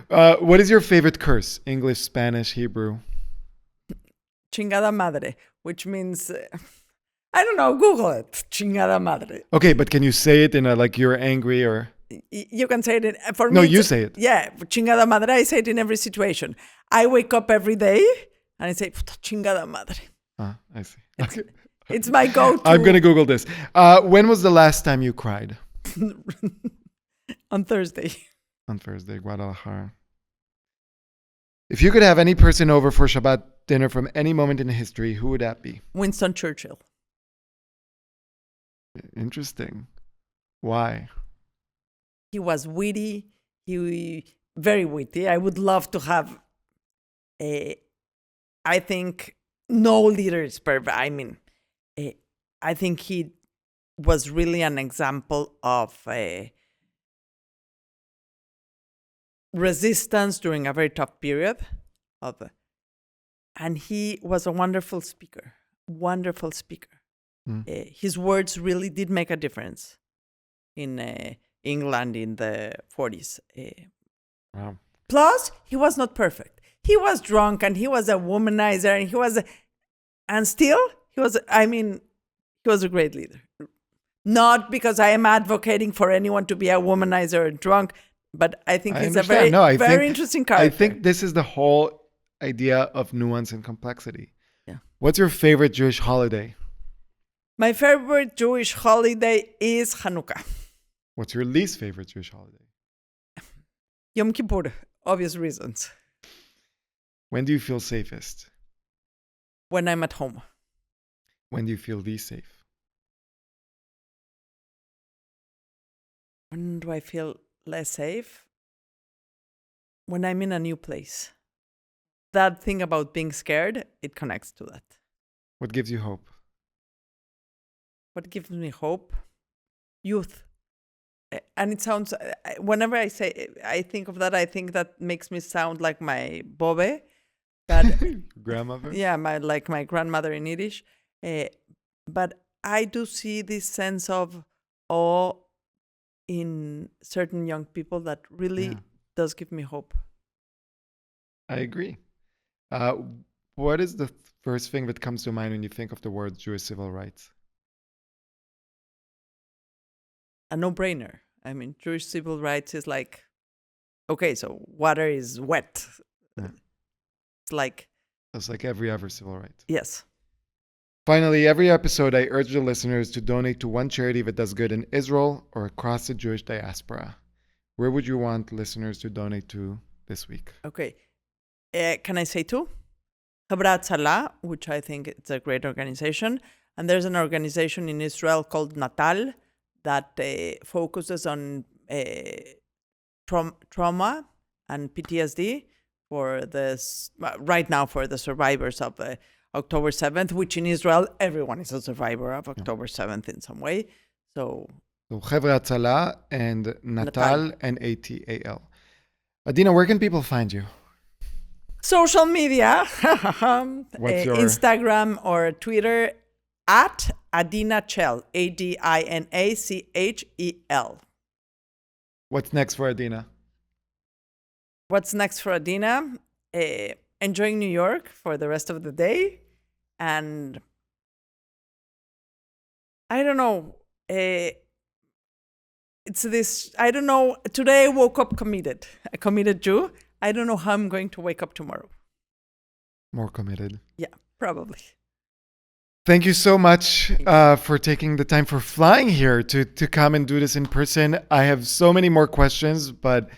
What is your favorite curse? English, Spanish, Hebrew?
Chingada madre, which means, I don't know, Google it. Chingada madre.
Okay, but can you say it in a, like you're angry or...
You can say it for me.
No, you say it.
Yeah, chingada madre, I say it in every situation. I wake up every day and I say, "Puta, chingada madre."
I see. Okay.
It's my go-to.
I'm going to Google this. When was the last time you cried?
On Thursday.
On Thursday, Guadalajara. If you could have any person over for Shabbat dinner from any moment in history, who would that be?
Winston Churchill.
Interesting. Why?
He was witty. Very witty. I would love to have I think no leader is perfect. I mean, I think he was really an example of resistance during a very tough period. And he was a wonderful speaker. Wonderful speaker. His words really did make a difference in England in the 40s.
Wow.
Plus, he was not perfect. He was drunk and he was a womanizer and still he was a great leader. Not because I am advocating for anyone to be a womanizer or drunk, but I think he's a very interesting character.
I think this is the whole idea of nuance and complexity.
Yeah.
What's your favorite Jewish holiday?
My favorite Jewish holiday is Hanukkah.
What's your least favorite Jewish holiday?
Yom Kippur, obvious reasons.
When do you feel safest?
When I'm at home.
When do you feel least safe?
When do I feel less safe? When I'm in a new place. That thing about being scared, it connects to that.
What gives you hope?
What gives me hope? Youth. And it sounds, whenever I think of that, I think that makes me sound like my bobe. That,
Grandmother?
yeah, my grandmother in Yiddish. But I do see this sense of awe in certain young people that really does give me hope.
I agree. What is the first thing that comes to mind when you think of the word Jewish civil rights?
A no-brainer. I mean, Jewish civil rights is like, okay, so water is wet.
Yeah.
It's like...
It's like every other civil right.
Yes.
Finally, every episode, I urge the listeners to donate to one charity that does good in Israel or across the Jewish diaspora. Where would you want listeners to donate to this week?
Okay. Can I say two? Habrat Salah, which I think it's a great organization. And there's an organization in Israel called Natal that focuses on trauma and PTSD for right now for the survivors of October 7th, which in Israel, everyone is a survivor of October 7th in some way. So
Chevra Tzala and Natal and ATAL. Adina, where can people find you?
Social media,
What's your
Instagram or Twitter at Adina Chel, ADINACHEL.
What's next for Adina?
What's next for Adina? Enjoying New York for the rest of the day. And I don't know. It's this, I don't know. Today I woke up committed, a committed Jew. I don't know how I'm going to wake up tomorrow.
More committed.
Yeah, probably.
Thank you so much for taking the time, for flying here to come and do this in person. I have so many more questions, but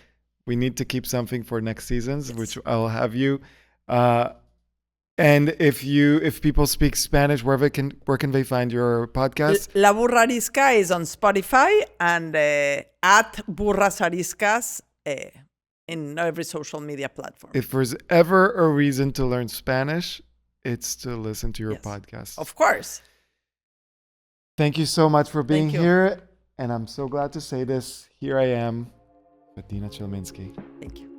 we need to keep something for next seasons, which I'll have you. And if people speak Spanish, where can they find your podcast?
La Burra Arisca is on Spotify and at Burras Ariscas in every social media platform.
If there's ever a reason to learn Spanish, it's to listen to your podcast.
Of course.
Thank you so much for being here. And I'm so glad to say this. Here I am, Adina Chelminsky.
Thank you.